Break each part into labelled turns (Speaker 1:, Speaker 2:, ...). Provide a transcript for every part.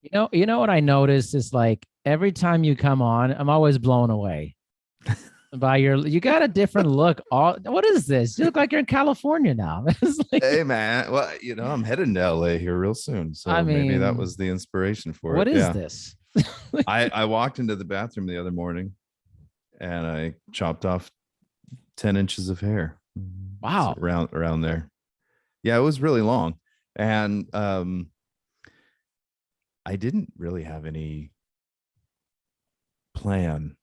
Speaker 1: You know what I noticed is like every time you come on, I'm always blown away by you got a different look. What is this? You look like you're in California now. It's like,
Speaker 2: Hey man, well, I'm heading to LA here real soon,
Speaker 1: I
Speaker 2: so maybe that
Speaker 1: mean,
Speaker 2: was the inspiration for
Speaker 1: what
Speaker 2: it.
Speaker 1: is
Speaker 2: Yeah.
Speaker 1: this?
Speaker 2: I walked into the bathroom the other morning and I chopped off 10 inches of hair. So
Speaker 1: Wow.
Speaker 2: around there. Yeah, it was really long. And I didn't really have any plan.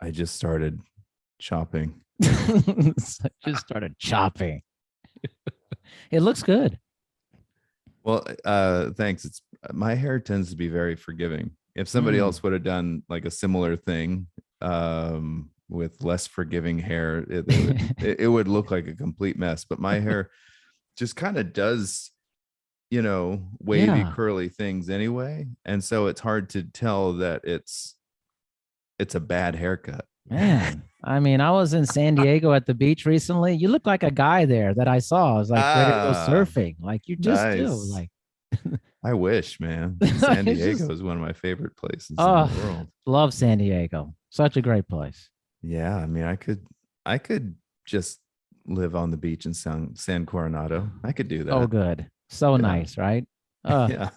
Speaker 2: I just started chopping.
Speaker 1: Just started chopping. It looks good.
Speaker 2: Well, thanks. It's my hair tends to be very forgiving. If somebody
Speaker 1: Mm.
Speaker 2: else would have done like a similar thing with less forgiving hair, it would look like a complete mess. But my hair just kind of does, wavy
Speaker 1: Yeah,
Speaker 2: curly things anyway, and so it's hard to tell that it's a bad haircut.
Speaker 1: man. I mean, I was in San Diego at the beach recently. You look like a guy there that I saw. I was like ready to go
Speaker 2: Ah,
Speaker 1: surfing. Like you just do.
Speaker 2: nice.
Speaker 1: Like
Speaker 2: I wish, man. San
Speaker 1: it's
Speaker 2: Diego
Speaker 1: just
Speaker 2: is one of my favorite places in the
Speaker 1: oh,
Speaker 2: world.
Speaker 1: love San Diego. Such a great place.
Speaker 2: Yeah, I mean, I could just live on the beach in San Coronado. I could do
Speaker 1: So
Speaker 2: that.
Speaker 1: good. So
Speaker 2: Yeah.
Speaker 1: nice, right? Uh,
Speaker 2: Yeah.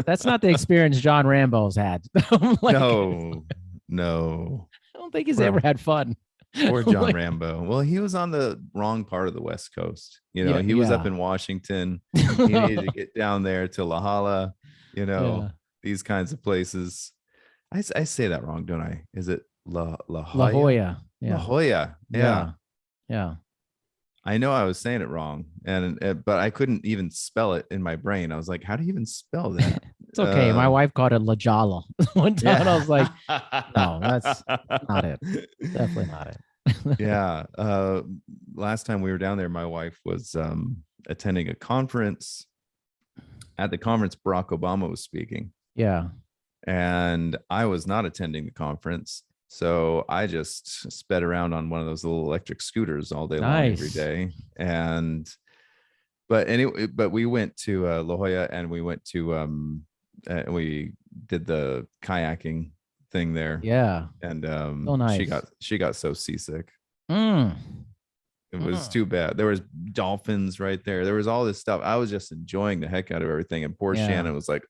Speaker 1: that's not the experience John Rambo's had. I'm like,
Speaker 2: No, no.
Speaker 1: I don't think he's ever
Speaker 2: Poor,
Speaker 1: had fun.
Speaker 2: poor
Speaker 1: I'm
Speaker 2: John
Speaker 1: like,
Speaker 2: Rambo. Well, he was on the wrong part of the West Coast.
Speaker 1: yeah,
Speaker 2: He was up
Speaker 1: yeah.
Speaker 2: in Washington. He needed to get down there to La Jolla,
Speaker 1: Yeah.
Speaker 2: these kinds of places. I say that wrong, don't I? Is it La
Speaker 1: La
Speaker 2: Jolla?
Speaker 1: Jolla.
Speaker 2: La
Speaker 1: Yeah.
Speaker 2: Jolla. Yeah.
Speaker 1: Yeah. Yeah.
Speaker 2: I know I was saying it wrong, and but I couldn't even spell it in my brain. I was like, "How do you even spell that?"
Speaker 1: It's okay. My wife called it La Jolla one time. And I
Speaker 2: Yeah,
Speaker 1: was like, no, that's not it. Definitely not it.
Speaker 2: yeah. Last time we were down there, my wife was attending a conference. At the conference, Barack Obama was speaking,
Speaker 1: Yeah.
Speaker 2: and I was not attending the conference. So I just sped around on one of those little electric scooters all day long every
Speaker 1: Nice.
Speaker 2: day, and but we went to La Jolla, and we went to we did the kayaking thing there,
Speaker 1: Yeah.
Speaker 2: and
Speaker 1: So
Speaker 2: she
Speaker 1: nice.
Speaker 2: got so seasick.
Speaker 1: Mm.
Speaker 2: It was
Speaker 1: Mm.
Speaker 2: too bad. There was dolphins right there. There was all this stuff. I was just enjoying the heck out of everything, and poor
Speaker 1: Yeah.
Speaker 2: Shannon was like,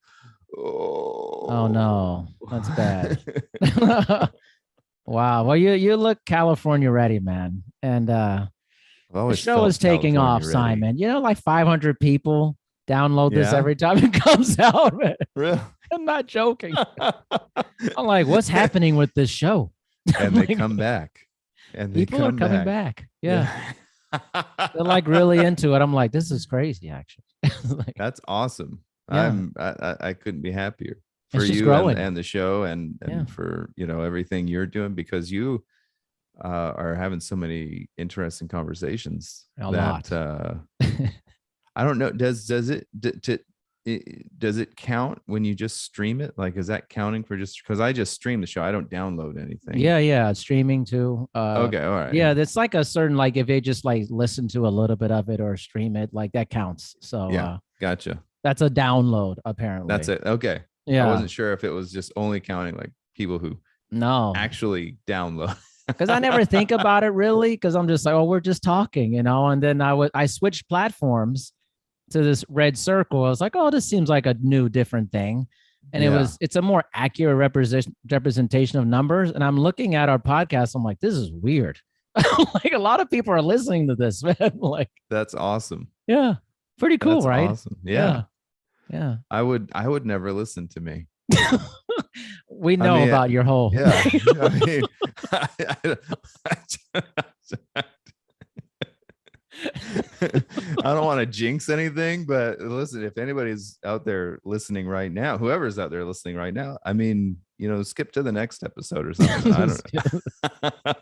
Speaker 1: Oh
Speaker 2: "Oh."
Speaker 1: no. That's bad. Wow. Well, you look California ready, man. And
Speaker 2: I've
Speaker 1: the
Speaker 2: always
Speaker 1: show is
Speaker 2: felt
Speaker 1: taking off,
Speaker 2: California ready.
Speaker 1: Simon. Like 500 people download this
Speaker 2: Yeah,
Speaker 1: every time it comes out, man.
Speaker 2: really.
Speaker 1: I'm not joking. I'm like, what's happening with this show? I'm
Speaker 2: And they
Speaker 1: like,
Speaker 2: come back, and they
Speaker 1: people are
Speaker 2: come
Speaker 1: coming
Speaker 2: back.
Speaker 1: back. Yeah.
Speaker 2: Yeah.
Speaker 1: They're like really into it. I'm like, this is crazy, actually. Like,
Speaker 2: That's awesome.
Speaker 1: yeah,
Speaker 2: I couldn't be happier for
Speaker 1: it's just
Speaker 2: you and
Speaker 1: growing.
Speaker 2: the show,
Speaker 1: Yeah,
Speaker 2: and for everything you're doing, because you are having so many interesting conversations
Speaker 1: a
Speaker 2: that
Speaker 1: lot.
Speaker 2: I don't know. Does it count when you just stream it? Like, is that counting for just because I just stream the show? I don't download anything.
Speaker 1: Yeah, yeah, streaming too.
Speaker 2: Okay, all right.
Speaker 1: Yeah, that's like a certain like if they just like listen to a little bit of it or stream it, like that counts. So
Speaker 2: Yeah, gotcha.
Speaker 1: that's a download
Speaker 2: That's
Speaker 1: apparently.
Speaker 2: it. Okay. I
Speaker 1: Yeah,
Speaker 2: wasn't sure if it was just only counting like people who
Speaker 1: no,
Speaker 2: actually download.
Speaker 1: because I never think about it really because I'm just like, oh, we're just talking, and then I switched platforms to this red circle. I was like, oh, this seems like a new, different thing. And
Speaker 2: Yeah.
Speaker 1: it's a more accurate representation of numbers. And I'm looking at our podcast. I'm like, this is weird. Like a lot of people are listening to this, man. Like,
Speaker 2: That's awesome.
Speaker 1: yeah, pretty cool,
Speaker 2: That's
Speaker 1: right?
Speaker 2: awesome. Yeah.
Speaker 1: Yeah, yeah.
Speaker 2: I would never listen to me.
Speaker 1: We
Speaker 2: I
Speaker 1: know
Speaker 2: mean,
Speaker 1: about your whole.
Speaker 2: yeah. I mean, I don't want to jinx anything, but listen, if anybody's out there listening right now, whoever's out there listening right now, I mean, skip to the next episode or something. I don't know.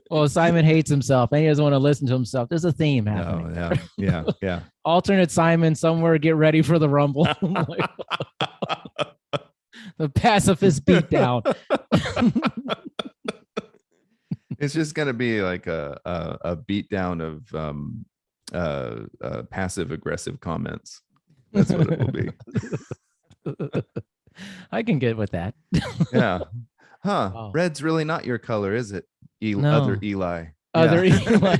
Speaker 1: Well, Simon hates himself and he doesn't want to listen to himself. There's a theme
Speaker 2: No,
Speaker 1: happening.
Speaker 2: yeah, yeah, yeah.
Speaker 1: Alternate Simon somewhere. Get ready for the rumble. Like, the pacifist beatdown.
Speaker 2: It's just gonna be like a beat down of passive aggressive comments. That's what it will be.
Speaker 1: I can get with that.
Speaker 2: Yeah. Huh.
Speaker 1: Oh,
Speaker 2: Red's really not your color, is it? Other
Speaker 1: no.
Speaker 2: Eli.
Speaker 1: Other
Speaker 2: Yeah.
Speaker 1: Eli.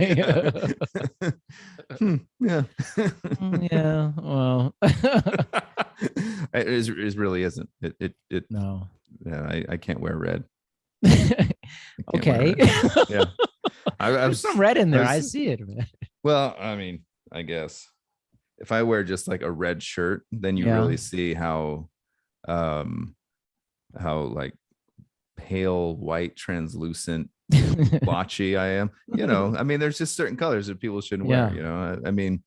Speaker 2: Yeah.
Speaker 1: Yeah. Well,
Speaker 2: It really isn't. It
Speaker 1: no.
Speaker 2: yeah, I can't wear red. I can't wear
Speaker 1: Okay.
Speaker 2: red. Yeah. I
Speaker 1: There's some
Speaker 2: was
Speaker 1: red in
Speaker 2: I
Speaker 1: there. I
Speaker 2: was
Speaker 1: see it, man.
Speaker 2: well, I mean, I guess if I wear just like a red shirt, then you
Speaker 1: Yeah.
Speaker 2: really see um how like pale white translucent blotchy I am. I mean, there's just certain colors that people shouldn't wear.
Speaker 1: Yeah.
Speaker 2: I mean,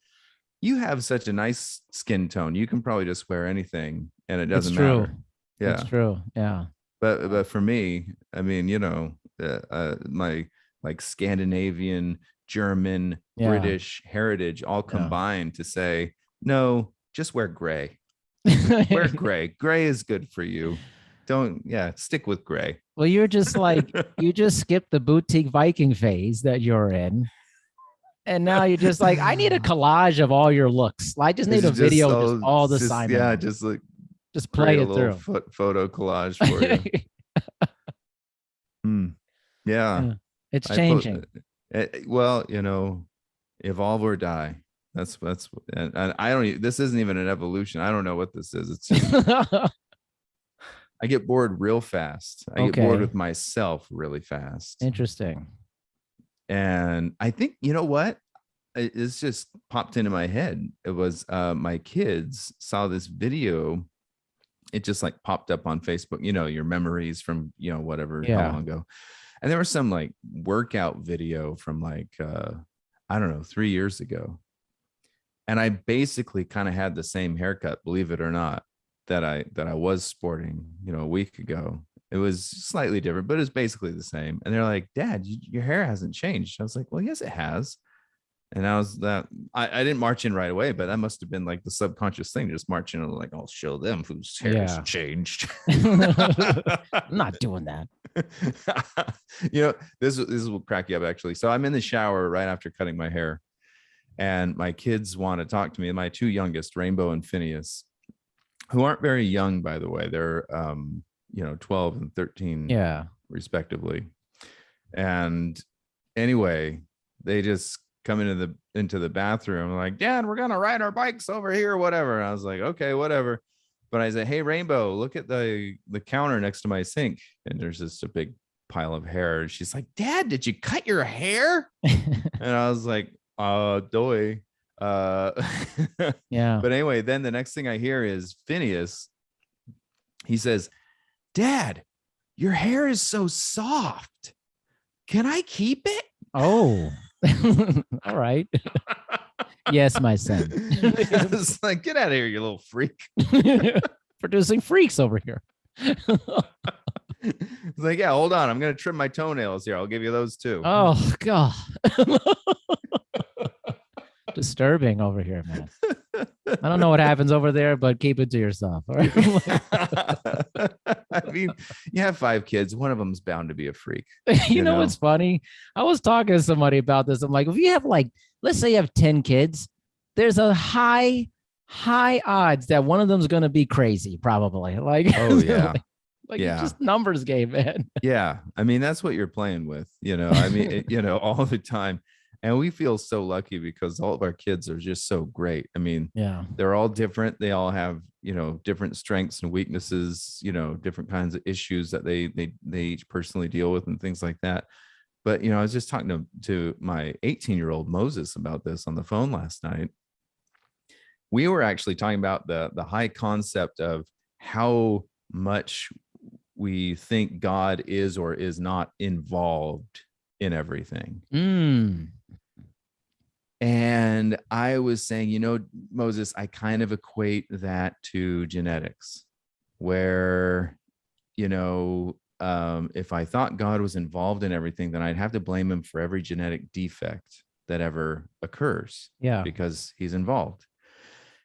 Speaker 2: you have such a nice skin tone. You can probably just wear anything and it
Speaker 1: It's
Speaker 2: doesn't
Speaker 1: true.
Speaker 2: matter.
Speaker 1: It's
Speaker 2: Yeah.
Speaker 1: true. Yeah.
Speaker 2: But for me, I mean, my like Scandinavian, German,
Speaker 1: Yeah.
Speaker 2: British heritage all
Speaker 1: Yeah.
Speaker 2: combined to say, no, just wear gray. Wear gray. Gray is good for you. Don't, yeah, stick with gray.
Speaker 1: Well, you're just like you just skipped the boutique Viking phase that you're in. And now you're just like, I need a collage of all your looks. I just need a video, just all the Simon
Speaker 2: yeah,
Speaker 1: looks.
Speaker 2: just like
Speaker 1: Just play
Speaker 2: create a
Speaker 1: it
Speaker 2: little
Speaker 1: through.
Speaker 2: photo collage for you. Hmm. Yeah,
Speaker 1: Yeah. It's
Speaker 2: I put.
Speaker 1: changing.
Speaker 2: Well, evolve or die. That's and I don't. This isn't even an evolution. I don't know what this is. It's just I get bored real fast. I get bored
Speaker 1: Okay.
Speaker 2: with myself really fast,
Speaker 1: Interesting.
Speaker 2: and I think what it's just popped into my head. It was my kids saw this video. It just like popped up on Facebook. Your memories from whatever how
Speaker 1: Yeah.
Speaker 2: long ago. And there was some like workout video from like I don't know 3 years ago, and I basically kind of had the same haircut, believe it or not, that I was sporting a week ago. It was slightly different, but it's basically the same. And they're like, Dad, your hair hasn't changed. I was like, well, yes, it has. And I didn't march in right away, but that must have been like the subconscious thing, just marching in like, I'll show them whose hair has
Speaker 1: Yeah.
Speaker 2: changed.
Speaker 1: I'm not doing that.
Speaker 2: This will crack you up actually. So I'm in the shower right after cutting my hair, and my kids want to talk to me. My two youngest, Rainbow and Phineas, who aren't very young, by the way. They're 12 and 13
Speaker 1: Yeah.
Speaker 2: respectively. And anyway, they just come into the bathroom like, Dad, we're gonna ride our bikes over here or whatever. And I was like, okay, whatever. But I said, hey, Rainbow, look at the counter next to my sink. And there's just a big pile of hair. She's like, Dad, did you cut your hair? And I was like, doy.
Speaker 1: Yeah.
Speaker 2: But anyway, then the next thing I hear is Phineas. He says, Dad, your hair is so soft. Can I keep it?
Speaker 1: Oh. All right. Yes, my son.
Speaker 2: I was like, get out of here, you little freak.
Speaker 1: Producing freaks over here.
Speaker 2: It's like, yeah, hold on. I'm going to trim my toenails here. I'll give you those too.
Speaker 1: Oh, God. Disturbing over here, man. I don't know what happens over there, but keep it to yourself. All right?
Speaker 2: I mean, you have 5 kids. One of them's bound to be a freak.
Speaker 1: You know what's funny? I was talking to somebody about this. I'm like, if you have let's say you have 10 kids, there's a high odds that one of them is going to be crazy, probably. Like,
Speaker 2: oh yeah.
Speaker 1: It's just numbers game, man.
Speaker 2: Yeah. I mean, that's what you're playing with, I mean, all the time. And we feel so lucky because all of our kids are just so great. I mean,
Speaker 1: Yeah.
Speaker 2: they're all different. They all have, different strengths and weaknesses, different kinds of issues that they each personally deal with and things like that. But, I was just talking to my 18-year-old Moses about this on the phone last night. We were actually talking about the high concept of how much we think God is or is not involved in everything. And I was saying, Moses, I kind of equate that to genetics, where, if I thought God was involved in everything, then I'd have to blame him for every genetic defect that ever occurs.
Speaker 1: Yeah.
Speaker 2: Because he's involved.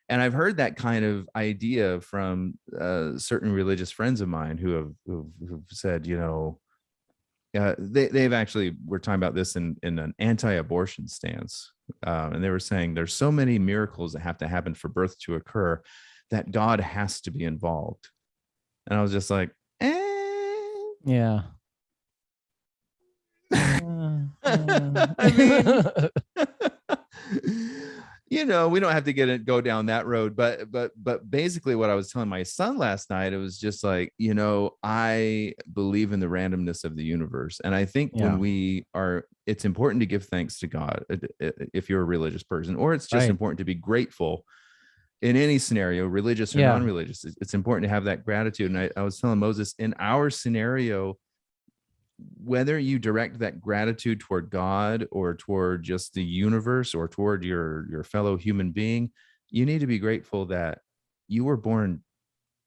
Speaker 2: And I've heard that kind of idea from certain religious friends of mine who've said, they've actually were talking about this in an anti-abortion stance. And they were saying there's so many miracles that have to happen for birth to occur that God has to be involved. And I was just like, eh.
Speaker 1: Yeah.
Speaker 2: I mean, we don't have to go down that road, but basically what I was telling my son last night, it was just like, I believe in the randomness of the universe. And I think
Speaker 1: Yeah.
Speaker 2: it's important to give thanks to God if you're a religious person, or it's just
Speaker 1: Right.
Speaker 2: important to be grateful in any scenario, religious or
Speaker 1: Yeah.
Speaker 2: non-religious. It's important to have that gratitude. And I was telling Moses, in our scenario, whether you direct that gratitude toward God or toward just the universe or toward your fellow human being, you need to be grateful that you were born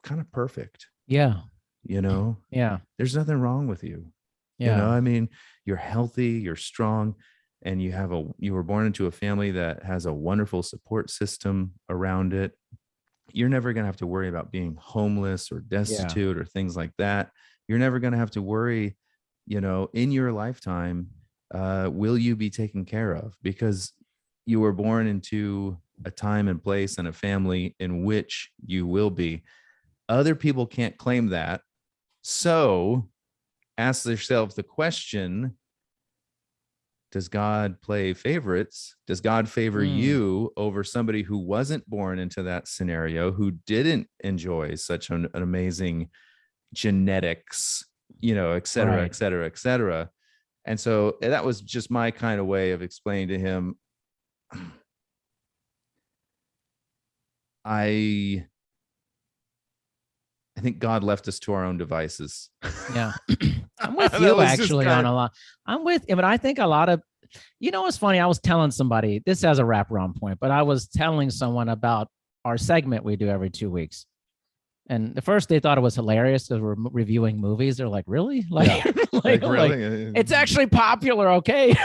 Speaker 2: kind of perfect.
Speaker 1: Yeah. Yeah.
Speaker 2: There's nothing wrong with you.
Speaker 1: Yeah.
Speaker 2: I mean, you're healthy, you're strong, and you were born into a family that has a wonderful support system around it. You're never going to have to worry about being homeless or destitute or things like that. You're never going to have to worry, in your lifetime, will you be taken care of? Because you were born into a time and place and a family in which you will be. Other people can't claim that. So ask yourself the question, does God play favorites? Does God favor you over somebody who wasn't born into that scenario, who didn't enjoy such an amazing genetics, et cetera, et cetera, et cetera? And so that was just my kind of way of explaining to him, I think God left us to our own devices.
Speaker 1: Yeah. I'm with you actually on a lot. I'm with you, but I think a lot of, it's funny. I was telling somebody, this has a wraparound point, but I was telling someone about our segment we do every 2 weeks. And at first they thought it was hilarious because we're reviewing movies. They're like, really? Like, really? It's actually popular. Okay.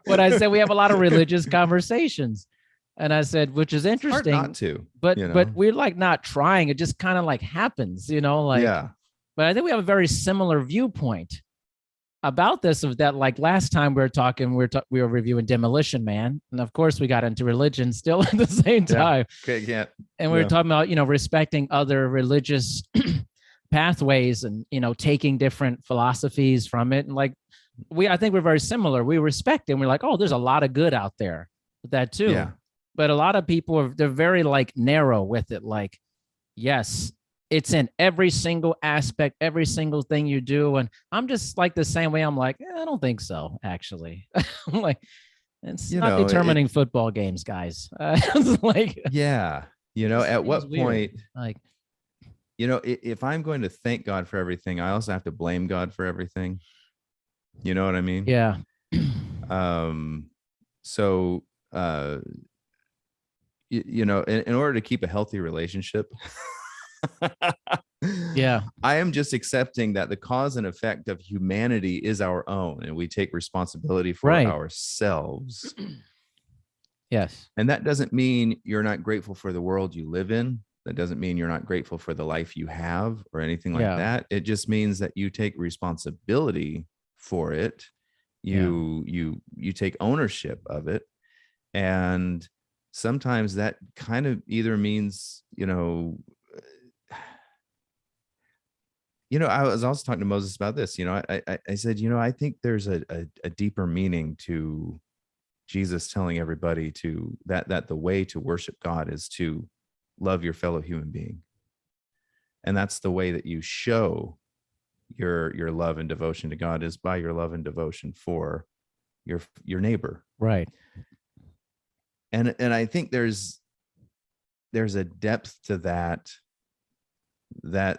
Speaker 1: But I said, we have a lot of religious conversations. And I said, which is interesting.
Speaker 2: Hard not to,
Speaker 1: but we're like not trying. It just kind of like happens, But I think we have a very similar viewpoint about this. Of that, like last time we were talking, we were reviewing Demolition Man, and of course we got into religion still at the same time.
Speaker 2: Okay, yeah.
Speaker 1: And we were talking about respecting other religious pathways and taking different philosophies from it, and like I think we're very similar. We respect it, and we're like, oh, there's a lot of good out there with that too.
Speaker 2: Yeah.
Speaker 1: But a lot of people they're very like narrow with it. Like, yes, it's in every single aspect, every single thing you do. And I'm just like the same way. I'm like, I don't think so, actually. I'm like, it's not determining football games, guys. It's like,
Speaker 2: yeah. At what point,
Speaker 1: like,
Speaker 2: if I'm going to thank God for everything, I also have to blame God for everything. You know what I mean?
Speaker 1: Yeah.
Speaker 2: So, in order to keep a healthy relationship,
Speaker 1: yeah,
Speaker 2: I am just accepting that the cause and effect of humanity is our own, and we take responsibility for ourselves.
Speaker 1: Yes.
Speaker 2: And that doesn't mean you're not grateful for the world you live in. That doesn't mean you're not grateful for the life you have or anything like that. It just means that you take responsibility for it. You take ownership of it. And sometimes that kind of either means, I was also talking to Moses about this. I said, I think there's a deeper meaning to Jesus telling everybody that the way to worship God is to love your fellow human being. And that's the way that you show your love and devotion to God, is by your love and devotion for your neighbor.
Speaker 1: Right.
Speaker 2: And I think there's a depth to that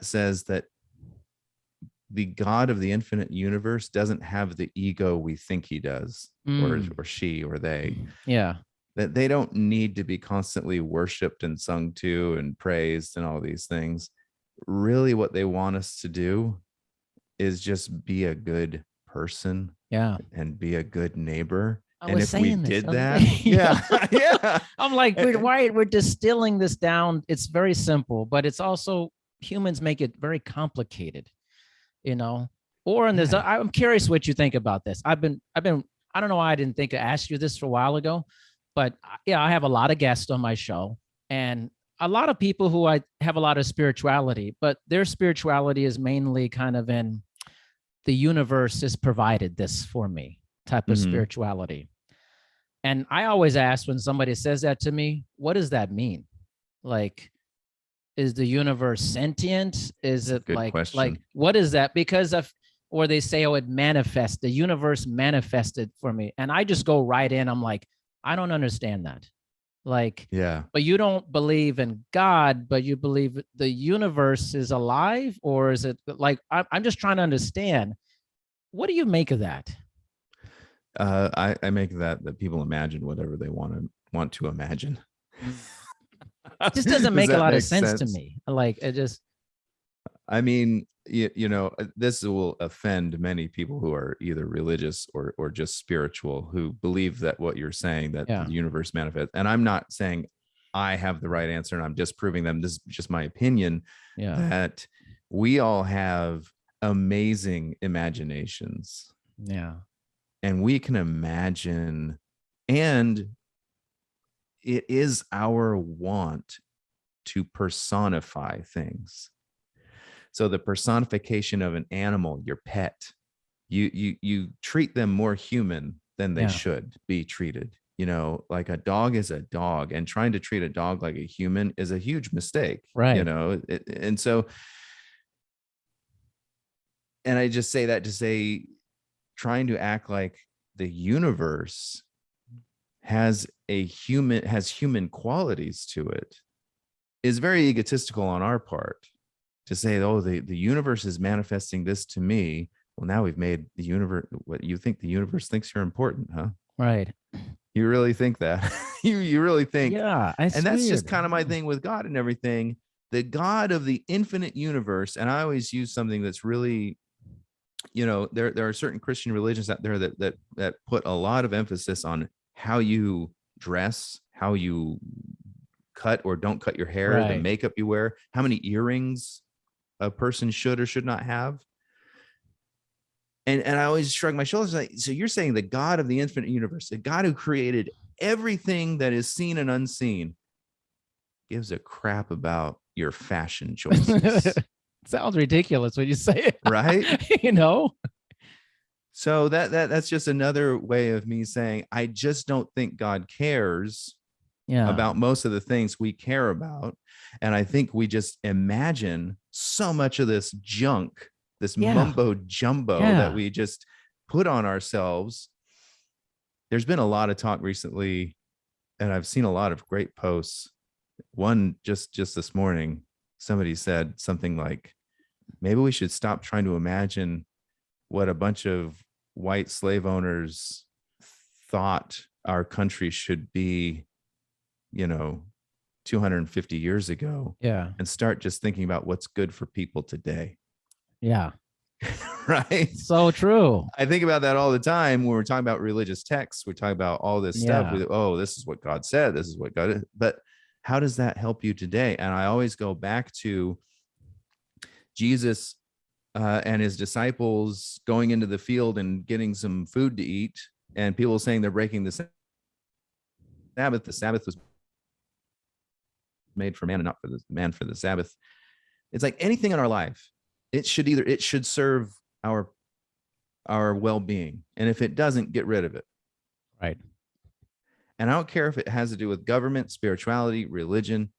Speaker 2: says that the God of the infinite universe doesn't have the ego we think he does, or she or they.
Speaker 1: Yeah.
Speaker 2: That they don't need to be constantly worshiped and sung to and praised and all these things. Really, what they want us to do is just be a good person.
Speaker 1: Yeah.
Speaker 2: And be a good neighbor.
Speaker 1: And if we did
Speaker 2: that, yeah.
Speaker 1: I'm like, we're distilling this down. It's very simple, but it's also humans make it very complicated, Or in this, I'm curious what you think about this. I don't know why I didn't think to ask you this for a while ago, but I have a lot of guests on my show, and a lot of people who I have a lot of spirituality, but their spirituality is mainly kind of in the universe has provided this for me type of
Speaker 2: Mhm.
Speaker 1: spirituality. And I always ask when somebody says that to me, what does that mean? Like, is the universe sentient? Is
Speaker 2: That's a
Speaker 1: it
Speaker 2: good
Speaker 1: like
Speaker 2: question.
Speaker 1: what is that? Because of, or they say, oh, it manifests, the universe manifested for me. And I just go right in. I'm like, I don't understand that. Like,
Speaker 2: Yeah.
Speaker 1: but you don't believe in God, but you believe the universe is alive, or is it like I'm just trying to understand. What do you make of that?
Speaker 2: I make that people imagine whatever they want to imagine.
Speaker 1: It just doesn't
Speaker 2: Does
Speaker 1: make a
Speaker 2: that
Speaker 1: lot of
Speaker 2: make
Speaker 1: sense to
Speaker 2: sense?
Speaker 1: me. Like it just,
Speaker 2: I mean, this will offend many people who are either religious or just spiritual, who believe that what you're saying, that
Speaker 1: yeah,
Speaker 2: the universe manifests. And I'm not saying I have the right answer and I'm disproving them. This is just my opinion,
Speaker 1: yeah,
Speaker 2: that we all have amazing imaginations
Speaker 1: yeah,
Speaker 2: and we can imagine, and it is our want to personify things. So the personification of an animal, your pet, you treat them more human than they
Speaker 1: yeah,
Speaker 2: should be treated. Like a dog is a dog, and trying to treat a dog like a human is a huge mistake.
Speaker 1: right,
Speaker 2: And so, and I just say that to say, trying to act like the universe has human qualities to it is very egotistical on our part, to say, oh, the universe is manifesting this to me. Well, now we've made the universe what you think the universe thinks you're important, huh?
Speaker 1: right.
Speaker 2: You really think that? you really think?
Speaker 1: Yeah, it's
Speaker 2: And that's just
Speaker 1: weird.
Speaker 2: kind of my
Speaker 1: Yeah.
Speaker 2: thing with God and everything. The God of the infinite universe, and I always use something that's really, there are certain Christian religions out there that put a lot of emphasis on how you dress, how you cut or don't cut your hair, the
Speaker 1: Right.
Speaker 2: makeup you wear, how many earrings a person should or should not have. And I always shrug my shoulders like, so you're saying the God of the infinite universe, the God who created everything that is seen and unseen, gives a crap about your fashion choices,
Speaker 1: Sounds ridiculous when you say
Speaker 2: right?
Speaker 1: it, you know?
Speaker 2: So that's just another way of me saying I just don't think God cares
Speaker 1: Yeah.
Speaker 2: about most of the things we care about. And I think we just imagine so much of this junk, this
Speaker 1: Yeah.
Speaker 2: mumbo jumbo that
Speaker 1: Yeah.
Speaker 2: we just put on ourselves. There's been a lot of talk recently, and I've seen a lot of great posts. One just this morning, somebody said something like, maybe we should stop trying to imagine what a bunch of white slave owners thought our country should be, 250 years ago,
Speaker 1: Yeah.
Speaker 2: and start just thinking about what's good for people today.
Speaker 1: Yeah.
Speaker 2: Right?
Speaker 1: So true.
Speaker 2: I think about that all the time when we're talking about religious texts. We're talking about all this stuff.
Speaker 1: Yeah.
Speaker 2: Oh, this is what God said. This is what God is. But how does that help you today? And I always go back to Jesus and his disciples going into the field and getting some food to eat, and people saying they're breaking the Sabbath. The Sabbath was made for man and not for the man for the Sabbath. It's like anything in our life, it should serve our well-being, and if it doesn't, get rid of it.
Speaker 1: Right.
Speaker 2: And I don't care if it has to do with government, spirituality, religion,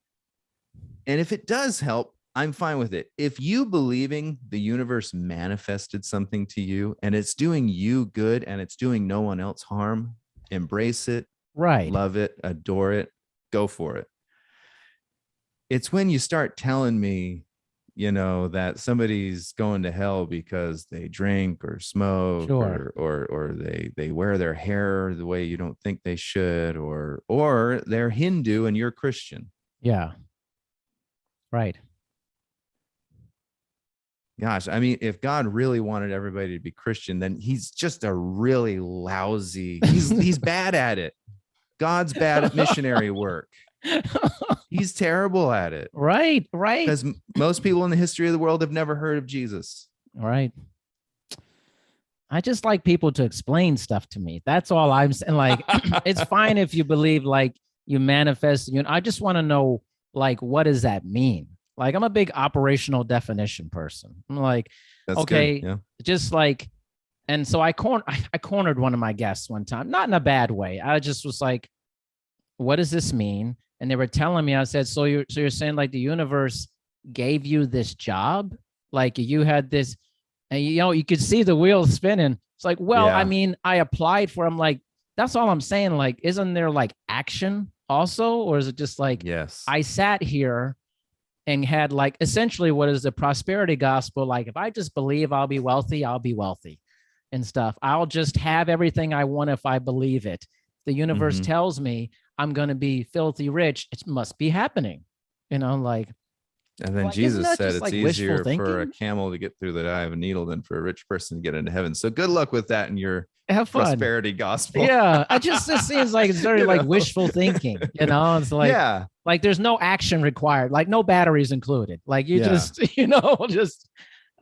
Speaker 2: and if it does help, I'm fine with it. If you believing the universe manifested something to you and it's doing you good and it's doing no one else harm, embrace it,
Speaker 1: Right.
Speaker 2: love it, adore it, go for it. It's when you start telling me, that somebody's going to hell because they drink or smoke,
Speaker 1: Sure.
Speaker 2: or they wear their hair the way you don't think they should, or they're Hindu and you're Christian.
Speaker 1: Yeah. Right.
Speaker 2: Gosh, I mean, if God really wanted everybody to be Christian, then he's just a really lousy, he's bad at it. God's bad at missionary work. He's terrible at it.
Speaker 1: Right. Right.
Speaker 2: Because most people in the history of the world have never heard of Jesus.
Speaker 1: Right. I just like people to explain stuff to me. That's all I'm saying. Like, it's fine if you believe like you manifest. I just want to know like, what does that mean? Like, I'm a big operational definition person. I'm like,
Speaker 2: That's good.
Speaker 1: okay,
Speaker 2: Yeah.
Speaker 1: just like, and so I cornered one of my guests one time, not in a bad way. I just was like, what does this mean? And they were telling me, I said, so you're saying like the universe gave you this job? Like you had this, and you could see the wheels spinning. It's like, well, I
Speaker 2: Yeah.
Speaker 1: mean, I applied for, I'm like, that's all I'm saying. Like, isn't there like action also? Or is it just like
Speaker 2: Yes.
Speaker 1: I sat here and had like essentially what is the prosperity gospel? Like, if I just believe I'll be wealthy, I'll be wealthy and stuff. I'll just have everything I want if I believe it. The universe
Speaker 2: Mhm.
Speaker 1: tells me I'm going to be filthy rich. It must be happening. Like,
Speaker 2: And then
Speaker 1: isn't
Speaker 2: Jesus
Speaker 1: that
Speaker 2: said
Speaker 1: just
Speaker 2: it's
Speaker 1: like wishful
Speaker 2: easier for a
Speaker 1: thinking?
Speaker 2: camel to get through the eye of a needle than for a rich person to get into heaven. So good luck with that in your
Speaker 1: Have fun.
Speaker 2: prosperity gospel.
Speaker 1: Yeah. This seems like it's very
Speaker 2: You
Speaker 1: like
Speaker 2: know?
Speaker 1: wishful thinking, It's
Speaker 2: Yeah.
Speaker 1: like there's no action required, like no batteries included. Like you
Speaker 2: Yeah.
Speaker 1: just,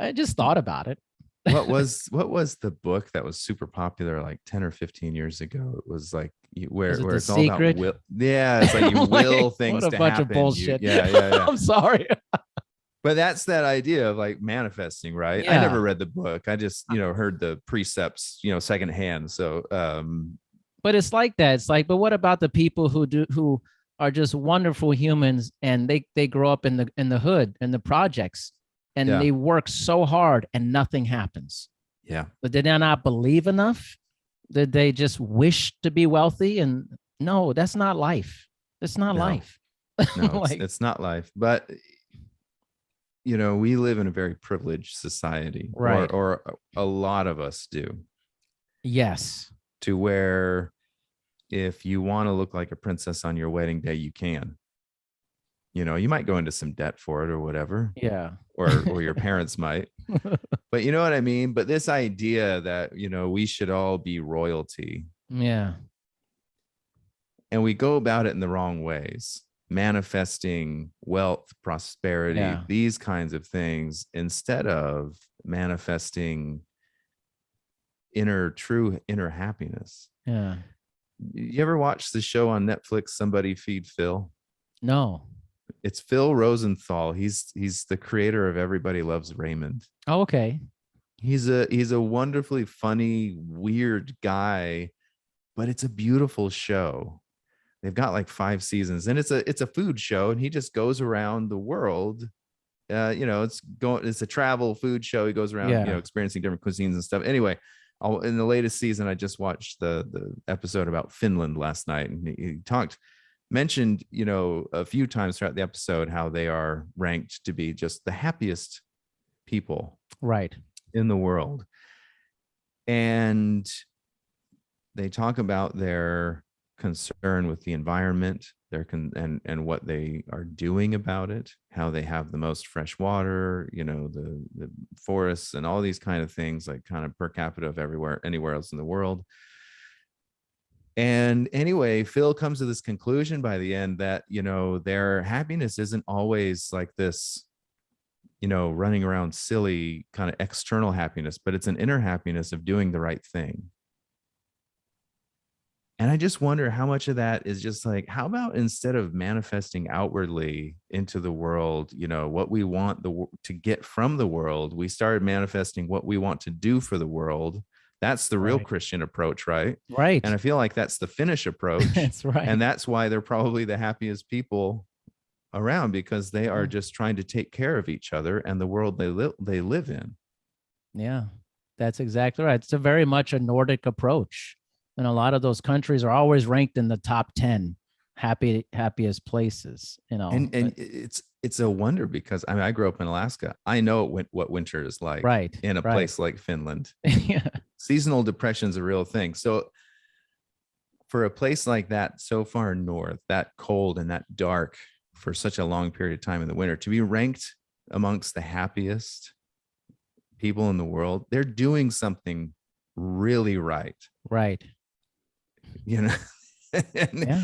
Speaker 1: I just thought about it.
Speaker 2: What was the book that was super popular like 10 or 15 years ago? It was like
Speaker 1: Was it
Speaker 2: where
Speaker 1: The
Speaker 2: it's all about
Speaker 1: Secret?
Speaker 2: will. Yeah, it's like you will
Speaker 1: Like, what
Speaker 2: things
Speaker 1: a
Speaker 2: to
Speaker 1: bunch of
Speaker 2: happen. You
Speaker 1: bullshit.
Speaker 2: yeah.
Speaker 1: I'm sorry.
Speaker 2: But that's that idea of like manifesting, right? I
Speaker 1: Yeah.
Speaker 2: never read the book. I just, heard the precepts, secondhand. So
Speaker 1: But it's like that. It's like, but what about the people who are just wonderful humans and they grow up in the hood in the projects and
Speaker 2: yeah.
Speaker 1: they work so hard and nothing happens.
Speaker 2: Yeah.
Speaker 1: But did they not believe enough? Did they just wish to be wealthy? And no, that's not life. That's not
Speaker 2: No.
Speaker 1: life.
Speaker 2: No, it's
Speaker 1: Like,
Speaker 2: it's not life. But we live in a very privileged society, or
Speaker 1: right.
Speaker 2: a lot of us do,
Speaker 1: Yes.
Speaker 2: to where if you want to look like a princess on your wedding day, you can. You might go into some debt for it or whatever,
Speaker 1: Yeah.
Speaker 2: or your parents might. But you know what I mean? But this idea that, we should all be royalty,
Speaker 1: Yeah.
Speaker 2: and we go about it in the wrong ways, manifesting wealth, prosperity,
Speaker 1: Yeah.
Speaker 2: these kinds of things, instead of manifesting true inner happiness.
Speaker 1: Yeah.
Speaker 2: You ever watch the show on Netflix, Somebody Feed Phil?
Speaker 1: No.
Speaker 2: It's Phil Rosenthal. He's the creator of Everybody Loves Raymond.
Speaker 1: Oh, okay.
Speaker 2: He's a wonderfully funny, weird guy, but it's a beautiful show. They've got like 5 seasons, and it's a food show, and he just goes around the world. It's a travel food show. He goes around,
Speaker 1: Yeah.
Speaker 2: experiencing different cuisines and stuff. Anyway, in the latest season, I just watched the episode about Finland last night, and he mentioned, a few times throughout the episode how they are ranked to be just the happiest people
Speaker 1: Right.
Speaker 2: in the world. And they talk about their concern with the environment, and what they are doing about it, how they have the most fresh water, the forests and all these kind of things, like kind of per capita of anywhere else in the world. And anyway, Phil comes to this conclusion by the end that, their happiness isn't always like this, running around silly kind of external happiness, but it's an inner happiness of doing the right thing. And I just wonder how much of that is just like, how about instead of manifesting outwardly into the world, what we want to get from the world, we started manifesting what we want to do for the world. That's the real
Speaker 1: Right.
Speaker 2: Christian approach, right?
Speaker 1: Right.
Speaker 2: And I feel like that's the Finnish approach.
Speaker 1: That's right.
Speaker 2: And that's why they're probably the happiest people around, because they are just trying to take care of each other and the world they live in.
Speaker 1: Yeah, that's exactly right. It's a very much a Nordic approach. And a lot of those countries are always ranked in the top 10 happiest places,
Speaker 2: And it's a wonder, because I grew up in Alaska. I know what winter is like,
Speaker 1: right.
Speaker 2: in a
Speaker 1: Right.
Speaker 2: place like Finland.
Speaker 1: Yeah.
Speaker 2: Seasonal depression is a real thing. So for a place like that, so far north, that cold and that dark for such a long period of time in the winter, to be ranked amongst the happiest people in the world, they're doing something really right.
Speaker 1: Right.
Speaker 2: and,
Speaker 1: Yeah.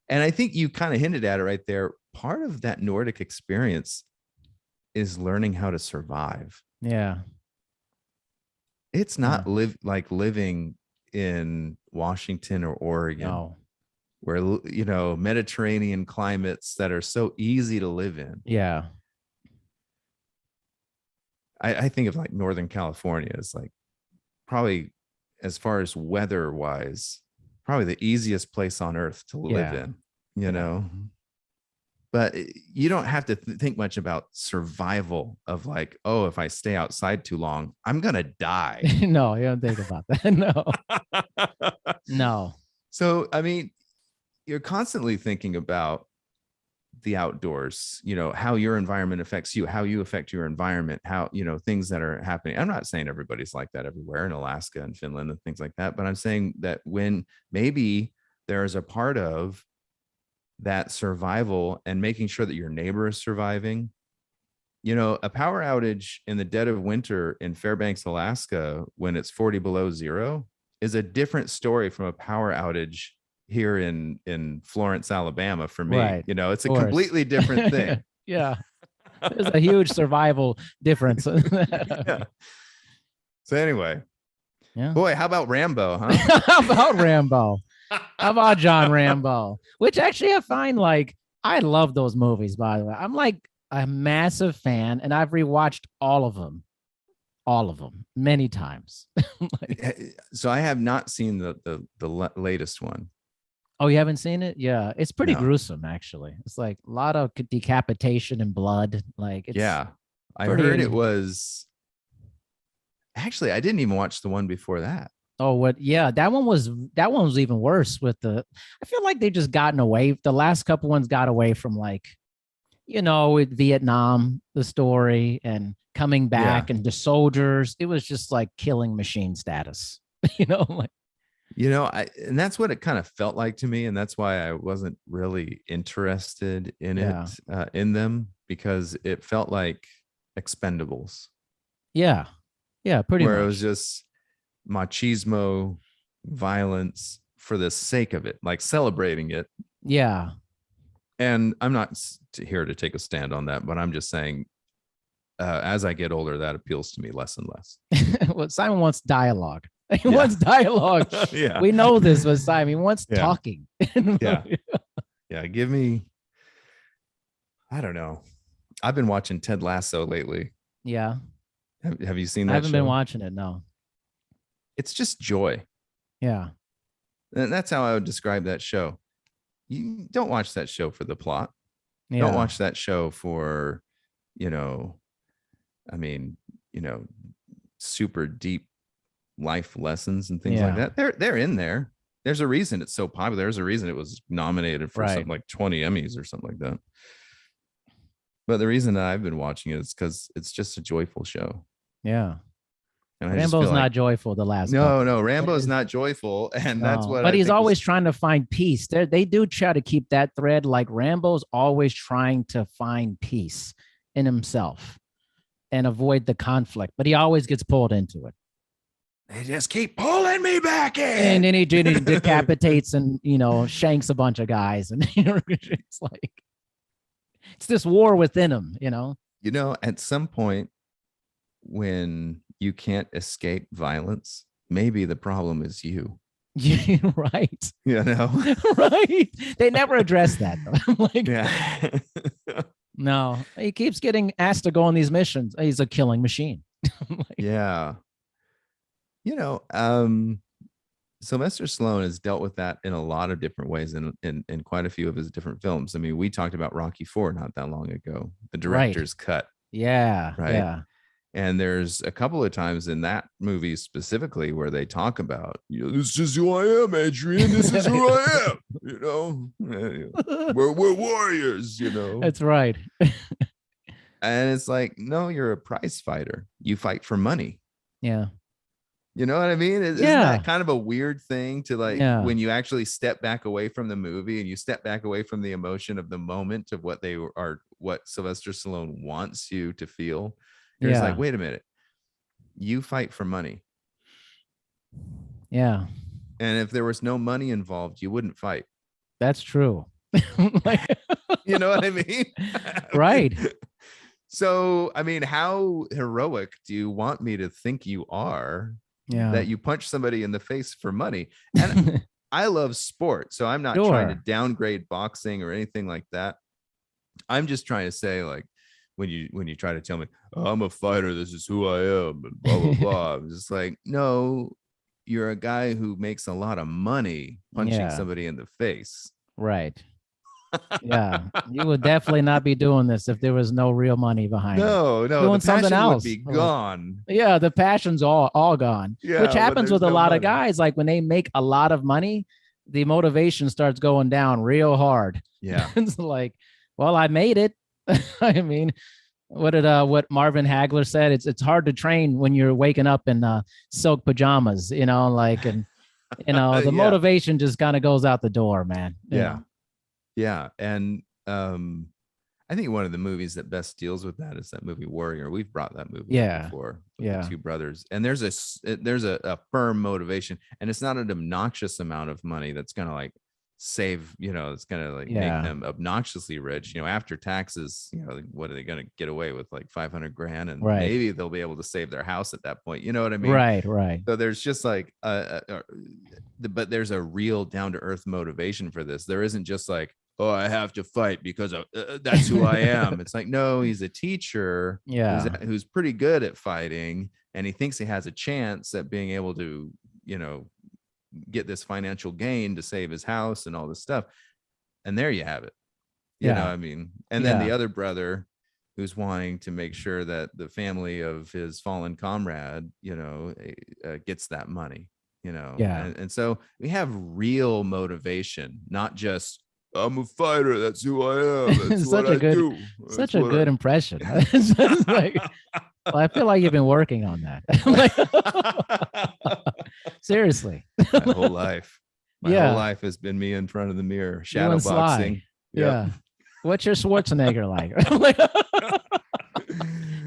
Speaker 2: and I think you kind of hinted at it right there. Part of that Nordic experience is learning how to survive.
Speaker 1: Yeah.
Speaker 2: It's not living in Washington or Oregon.
Speaker 1: No.
Speaker 2: where, Mediterranean climates that are so easy to live in.
Speaker 1: Yeah.
Speaker 2: I think of like Northern California as like probably, as far as weather wise, probably the easiest place on earth to live
Speaker 1: Yeah.
Speaker 2: in,
Speaker 1: Yeah.
Speaker 2: but you don't have to think much about survival of like, oh, if I stay outside too long, I'm going to die.
Speaker 1: No, you don't think about that. No. No.
Speaker 2: So, I mean, you're constantly thinking about the outdoors, how your environment affects you, how you affect your environment, how, things that are happening. I'm not saying everybody's like that everywhere in Alaska and Finland and things like that, but I'm saying that when maybe there's a part of that survival and making sure that your neighbor is surviving, a power outage in the dead of winter in Fairbanks, Alaska, when it's 40 below zero is a different story from a power outage here in Florence, Alabama. For me,
Speaker 1: Right.
Speaker 2: it's a
Speaker 1: Of course.
Speaker 2: completely different thing.
Speaker 1: Yeah. There's a huge survival difference.
Speaker 2: Yeah. So anyway,
Speaker 1: Yeah.
Speaker 2: boy, how about Rambo, huh?
Speaker 1: How about Rambo? How about John Rambo? Which actually I find like, I love those movies, by the way. I'm like a massive fan, and I've rewatched all of them many times.
Speaker 2: So I have not seen the latest one.
Speaker 1: Oh, you haven't seen it? Yeah, it's pretty
Speaker 2: No.
Speaker 1: gruesome, actually. It's like a lot of decapitation and blood. Like, it's
Speaker 2: I heard it was. Actually, I didn't even watch the one before that.
Speaker 1: Oh, what? Yeah, that one was even worse. I feel like they just gotten away. The last couple ones got away from like, with Vietnam, the story, and coming back and the soldiers. It was just like killing machine status. Like.
Speaker 2: And that's what it kind of felt like to me, and that's why I wasn't really interested in it, in them, because it felt like Expendables.
Speaker 1: Yeah, pretty
Speaker 2: where
Speaker 1: much.
Speaker 2: It was just machismo, violence for the sake of it, like celebrating it.
Speaker 1: Yeah.
Speaker 2: And I'm not here to take a stand on that, but I'm just saying, as I get older, that appeals to me less and less.
Speaker 1: Well, Simon wants dialogue. He wants dialogue.
Speaker 2: Yeah.
Speaker 1: We know this with Simon. He wants talking.
Speaker 2: Yeah. Give me, I don't know. I've been watching Ted Lasso lately.
Speaker 1: Yeah.
Speaker 2: Have you seen that?
Speaker 1: I haven't been watching it. No.
Speaker 2: It's just joy.
Speaker 1: Yeah.
Speaker 2: And that's how I would describe that show. You don't watch that show for the plot.
Speaker 1: Yeah.
Speaker 2: Don't watch that show for, super deep life lessons and things like that. They're in there. There's a reason it's so popular. There's a reason it was nominated for something like 20 Emmys or something like that. But the reason that I've been watching it is because it's just a joyful show.
Speaker 1: Yeah.
Speaker 2: And
Speaker 1: Rambo's not joyful. The last.
Speaker 2: No, Rambo's not joyful, and that's what.
Speaker 1: But he's always trying to find peace. They do try to keep that thread. Like Rambo's always trying to find peace in himself and avoid the conflict, but he always gets pulled into it.
Speaker 2: They just keep pulling me back in,
Speaker 1: and then he decapitates and shanks a bunch of guys, and it's like it's this war within him.
Speaker 2: At some point when you can't escape violence, maybe the problem is you.
Speaker 1: Yeah, right.
Speaker 2: Right.
Speaker 1: They never address that though. I'm like,
Speaker 2: yeah.
Speaker 1: No, he keeps getting asked to go on these missions. He's a killing machine.
Speaker 2: Yeah. Sylvester Stallone has dealt with that in a lot of different ways in quite a few of his different films. I mean, we talked about Rocky IV not that long ago, the director's cut.
Speaker 1: Yeah.
Speaker 2: Right.
Speaker 1: Yeah.
Speaker 2: And there's a couple of times in that movie specifically where they talk about, this is who I am, Adrian. This is who I am. We're warriors,
Speaker 1: That's right.
Speaker 2: And it's like, no, you're a prize fighter. You fight for money.
Speaker 1: Yeah.
Speaker 2: You know what I mean? Isn't that kind of a weird thing to when you actually step back away from the movie and you step back away from the emotion of the moment of what what Sylvester Stallone wants you to feel? It's like, wait a minute, you fight for money.
Speaker 1: Yeah.
Speaker 2: And if there was no money involved, you wouldn't fight.
Speaker 1: That's true.
Speaker 2: You know what I mean?
Speaker 1: Right.
Speaker 2: So, I mean, how heroic do you want me to think you are?
Speaker 1: Yeah.
Speaker 2: That you punch somebody in the face for money? And I love sport, so I'm not trying to
Speaker 1: Sure.
Speaker 2: downgrade boxing or anything like that. I'm just trying to say, like, when you try to tell me, oh, I'm a fighter, this is who I am, and blah blah blah. I'm just like, no, you're a guy who makes a lot of money punching
Speaker 1: Yeah.
Speaker 2: somebody in the face.
Speaker 1: Right. Yeah. You would definitely not be doing this if there was no real money behind it.
Speaker 2: No, no, the
Speaker 1: Doing something
Speaker 2: passion would be
Speaker 1: else. Like,
Speaker 2: gone.
Speaker 1: yeah, the passion's all gone. Which
Speaker 2: Yeah, when
Speaker 1: happens
Speaker 2: there's
Speaker 1: with a
Speaker 2: no
Speaker 1: lot of
Speaker 2: money.
Speaker 1: guys. Like when they make a lot of money, the motivation starts going down real hard.
Speaker 2: Yeah.
Speaker 1: It's like, well, I made it. I mean, what Marvin Hagler said, it's hard to train when you're waking up in silk pajamas, like, and the
Speaker 2: Yeah.
Speaker 1: motivation just kind of goes out the door, man.
Speaker 2: Yeah. Yeah. And I think one of the movies that best deals with that is that movie Warrior. We've brought that movie up before with the two brothers. And there's a firm motivation, and it's not an obnoxious amount of money that's gonna like save, it's gonna like make them obnoxiously rich. After taxes, what are they gonna get away with, like 500 grand, and maybe they'll be able to save their house at that point. You know what I mean?
Speaker 1: Right.
Speaker 2: So there's just like but there's a real down-to-earth motivation for this. There isn't just like, oh, I have to fight because of, that's who I am. It's like, no, he's a teacher who's pretty good at fighting, and he thinks he has a chance at being able to, get this financial gain to save his house and all this stuff. And there you have it. You know what I mean? And then the other brother who's wanting to make sure that the family of his fallen comrade, gets that money, and so we have real motivation, not just, I'm a fighter, that's who I am, that's
Speaker 1: such
Speaker 2: what
Speaker 1: a good,
Speaker 2: do.
Speaker 1: Such a good impression. Like, well, I feel like you've been working on that. Seriously.
Speaker 2: My whole life. My whole life has been me in front of the mirror, shadow boxing.
Speaker 1: Yeah. What's your Schwarzenegger like?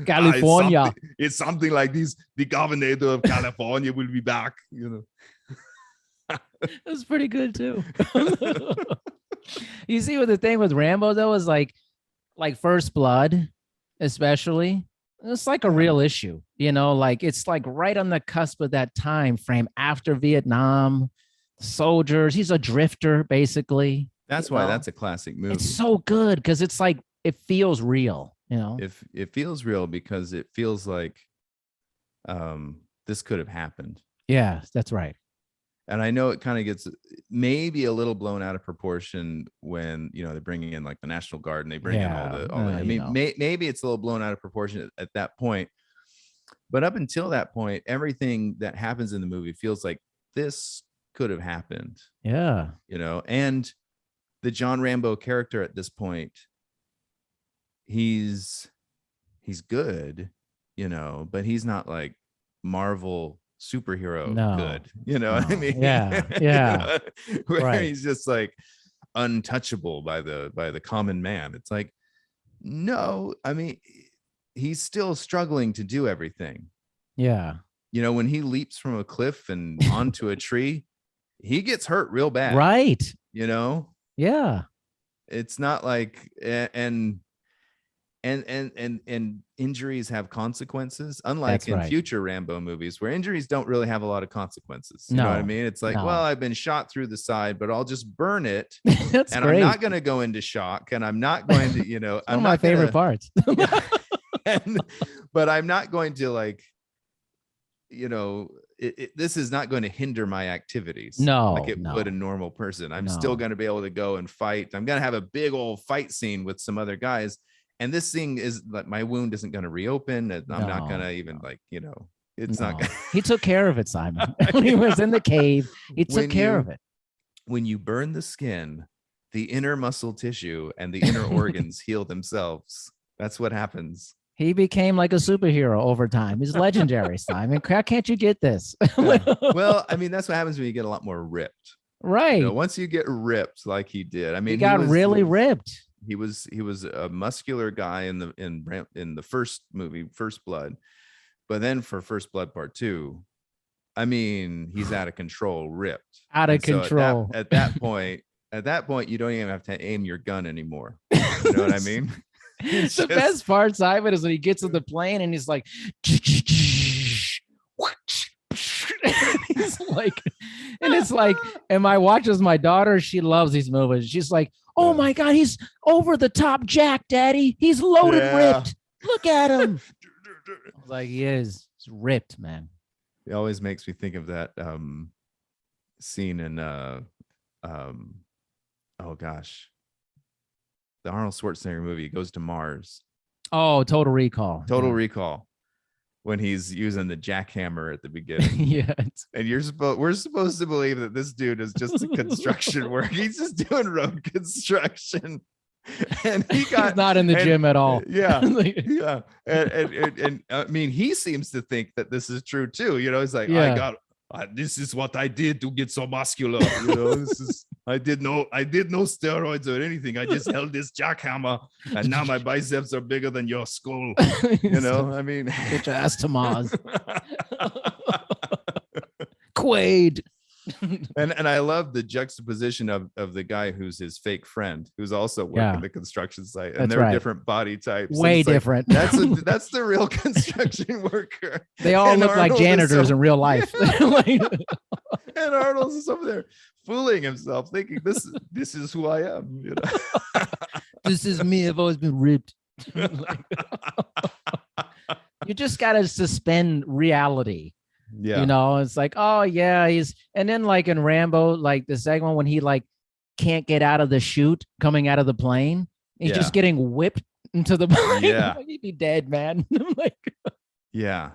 Speaker 1: California.
Speaker 2: It's something like this. The governor of California will be back.
Speaker 1: That's pretty good too. You see what the thing with Rambo though is like First Blood, especially. It's like a real issue, like it's like right on the cusp of that time frame after Vietnam, soldiers. He's a drifter, basically.
Speaker 2: That's why that's a classic movie.
Speaker 1: It's so good because it's like it feels real,
Speaker 2: If it feels real because it feels like this could have happened.
Speaker 1: Yeah, that's right.
Speaker 2: And I know it kind of gets maybe a little blown out of proportion when, they're bringing in like the National Guard and they bring in all the I mean, maybe it's a little blown out of proportion at that point. But up until that point, everything that happens in the movie feels like this could have happened.
Speaker 1: Yeah.
Speaker 2: And the John Rambo character at this point, he's good, but he's not like Marvel superhero good, what I mean?
Speaker 1: Yeah.
Speaker 2: Where he's just like untouchable by the common man. It's like, no, I mean, he's still struggling to do everything.
Speaker 1: Yeah.
Speaker 2: When he leaps from a cliff and onto a tree, he gets hurt real bad.
Speaker 1: Right.
Speaker 2: Yeah. It's not like and injuries have consequences, unlike in future Rambo movies where injuries don't really have a lot of consequences. You know what I mean? It's like, well, I've been shot through the side, but I'll just burn it.
Speaker 1: That's
Speaker 2: and
Speaker 1: great.
Speaker 2: I'm not going to go into shock, and I'm not going to,
Speaker 1: one of my favorite parts.
Speaker 2: But I'm not going to like, this is not going to hinder my activities. Like it would a normal person. I'm still going to be able to go and fight. I'm going to have a big old fight scene with some other guys. And this thing is like, my wound isn't going to reopen. And I'm not going to even like, it's not.
Speaker 1: He took care of it, Simon. When he was in the cave, he took care of it.
Speaker 2: When you burn the skin, the inner muscle tissue and the inner organs heal themselves. That's what happens.
Speaker 1: He became like a superhero over time. He's legendary, Simon. How can't you get this?
Speaker 2: Well, I mean, that's what happens when you get a lot more ripped.
Speaker 1: Right.
Speaker 2: Once you get ripped like he did. I mean,
Speaker 1: he got really ripped.
Speaker 2: He was a muscular guy in the first movie, First Blood. But then for First Blood Part 2, I mean, he's out of control, ripped.
Speaker 1: Out of control.
Speaker 2: At that point, you don't even have to aim your gun anymore. You know what I mean?
Speaker 1: The best part, Simon, is when he gets in the plane and he's like, he's Like, and it's like, and my watches, my daughter, she loves these movies. She's like, oh my God, he's over the top Jack, Daddy. He's loaded, ripped. Look at him. I was like, he is. He's ripped, man.
Speaker 2: It always makes me think of that scene in oh gosh, the Arnold Schwarzenegger movie. He goes to Mars.
Speaker 1: Oh, Total Recall.
Speaker 2: Total Recall. When he's using the jackhammer at the beginning.
Speaker 1: Yeah.
Speaker 2: And we're supposed to believe that this dude is just a construction work. He's just doing road construction. And he's
Speaker 1: not in the gym at all.
Speaker 2: Yeah. Yeah. And I mean, he seems to think that this is true too. You know, he's like, this is what I did to get so muscular. You know, I did no steroids or anything. I just held this jackhammer, and now my biceps are bigger than your skull. You know, I mean,
Speaker 1: get your ass to Mars. Quaid.
Speaker 2: And I love the juxtaposition of the guy who's his fake friend, who's also working the construction site, and they're different body types.
Speaker 1: Way different.
Speaker 2: Like, that's the real construction worker.
Speaker 1: They all look like janitors in real life.
Speaker 2: And Arnold's is over there fooling himself, thinking this is who I am. You know?
Speaker 1: This is me. I've always been ripped. You just gotta suspend reality.
Speaker 2: Yeah,
Speaker 1: you know, it's like, oh yeah, and then like in Rambo, like the second one when he like can't get out of the chute coming out of the plane, he's just getting whipped into the plane.
Speaker 2: Yeah,
Speaker 1: he'd be dead, man. Like,
Speaker 2: yeah,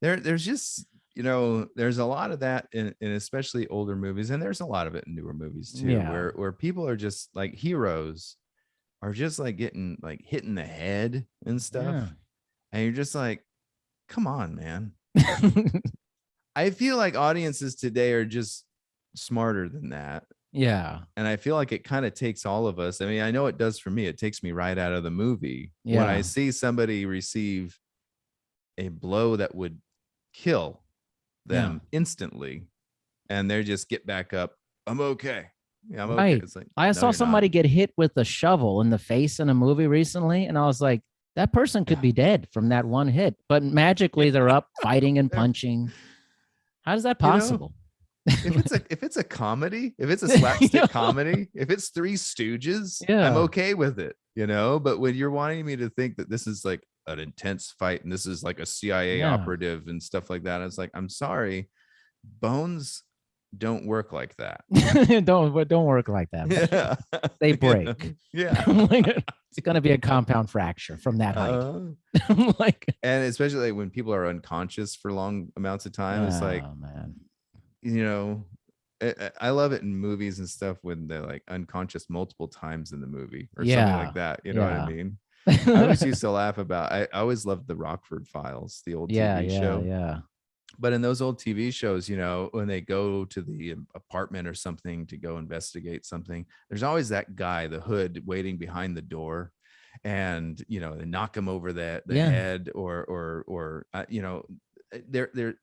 Speaker 2: there's just, you know, there's a lot of that in especially older movies, and there's a lot of it in newer movies too, where people are just like, heroes are just like getting like hit in the head and stuff, and you're just like, come on, man. I feel like audiences today are just smarter than that.
Speaker 1: Yeah.
Speaker 2: And I feel like it kind of takes all of us. I mean, I know it does for me. It takes me right out of the movie when I see somebody receive a blow that would kill them instantly, and they just get back up. I'm okay. Yeah, I'm okay. It's like,
Speaker 1: I saw somebody get hit with a shovel in the face in a movie recently, and I was like, that person could be dead from that one hit, but magically they're up fighting and punching. How is that possible?
Speaker 2: You know, if it's a comedy, if it's a slapstick comedy, if it's Three Stooges, I'm okay with it, you know. But when you're wanting me to think that this is like an intense fight and this is like a CIA operative and stuff like that, I was like, I'm sorry, bones don't work like that.
Speaker 1: don't work like that.
Speaker 2: Yeah.
Speaker 1: They break.
Speaker 2: Yeah.
Speaker 1: It's gonna be a compound fracture from that height. Like,
Speaker 2: and especially like when people are unconscious for long amounts of time, it's like,
Speaker 1: man,
Speaker 2: you know, I love it in movies and stuff when they're like unconscious multiple times in the movie or something like that. You know what I mean? I always used to laugh about, I always loved the Rockford Files, the old TV show.
Speaker 1: Yeah.
Speaker 2: But in those old TV shows, you know, when they go to the apartment or something to go investigate something, there's always that guy, the hood, waiting behind the door, and, you know, they knock him over the head, or you know, there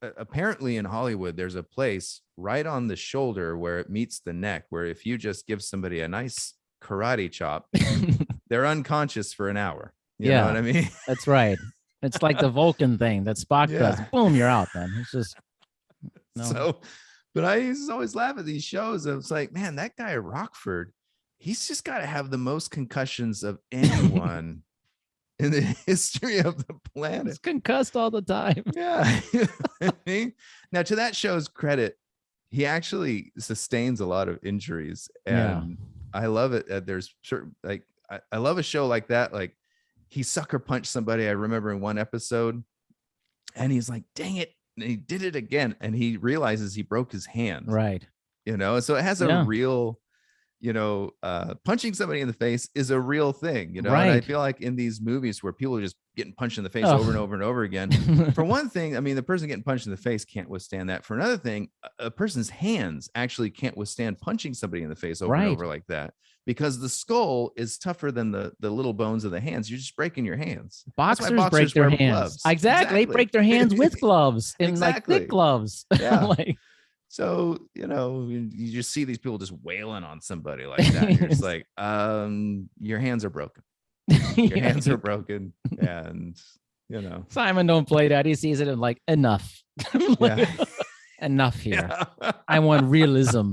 Speaker 2: apparently in Hollywood, there's a place right on the shoulder where it meets the neck, where if you just give somebody a nice karate chop, they're unconscious for an hour. You know what I mean?
Speaker 1: That's right. It's like the Vulcan thing that Spock does. Boom, you're out, man. It's just
Speaker 2: so. But I used to always laugh at these shows. I was like, man, that guy Rockford, he's just got to have the most concussions of anyone in the history of the planet.
Speaker 1: He's concussed all the time.
Speaker 2: Yeah. I mean, now, to that show's credit, he actually sustains a lot of injuries, and I love it. There's certain, like, I love a show like that. Like, he sucker punched somebody, I remember, in one episode, and he's like, dang it. And he did it again. And he realizes he broke his hand.
Speaker 1: Right.
Speaker 2: You know, so it has a real, you know, punching somebody in the face is a real thing, you know. And I feel like in these movies where people are just getting punched in the face over and over and over again, for one thing, I mean, the person getting punched in the face can't withstand that. For another thing, a person's hands actually can't withstand punching somebody in the face over and over like that, because the skull is tougher than the little bones of the hands. You're just breaking your hands.
Speaker 1: Boxers break their hands.
Speaker 2: Gloves.
Speaker 1: Exactly. They break their hands with gloves, and like thick gloves.
Speaker 2: Yeah.
Speaker 1: Like,
Speaker 2: so, you know, you just see these people just wailing on somebody like that. You're just like, your hands are broken. Your hands are broken. And, you know,
Speaker 1: Simon don't play that. He sees it and like, enough.
Speaker 2: Yeah.
Speaker 1: Enough here.
Speaker 2: Yeah.
Speaker 1: I want realism.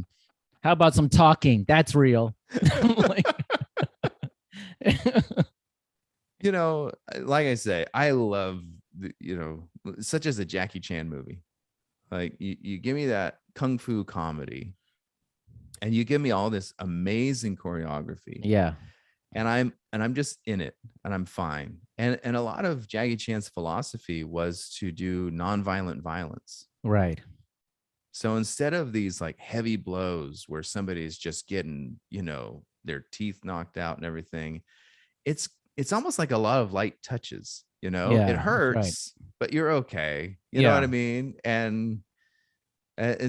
Speaker 1: How about some talking? That's real. Like,
Speaker 2: You know, like I say, I love such as a Jackie Chan movie. Like you give me that kung fu comedy and you give me all this amazing choreography,
Speaker 1: yeah.
Speaker 2: and I'm just in it and I'm fine. And a lot of Jackie Chan's philosophy was to do nonviolent violence.
Speaker 1: Right.
Speaker 2: So instead of these like heavy blows where somebody's just getting, their teeth knocked out and everything, it's almost like a lot of light touches. It
Speaker 1: Yeah. That's right.
Speaker 2: hurts, but you're okay. You know what I
Speaker 1: Yeah.
Speaker 2: mean? And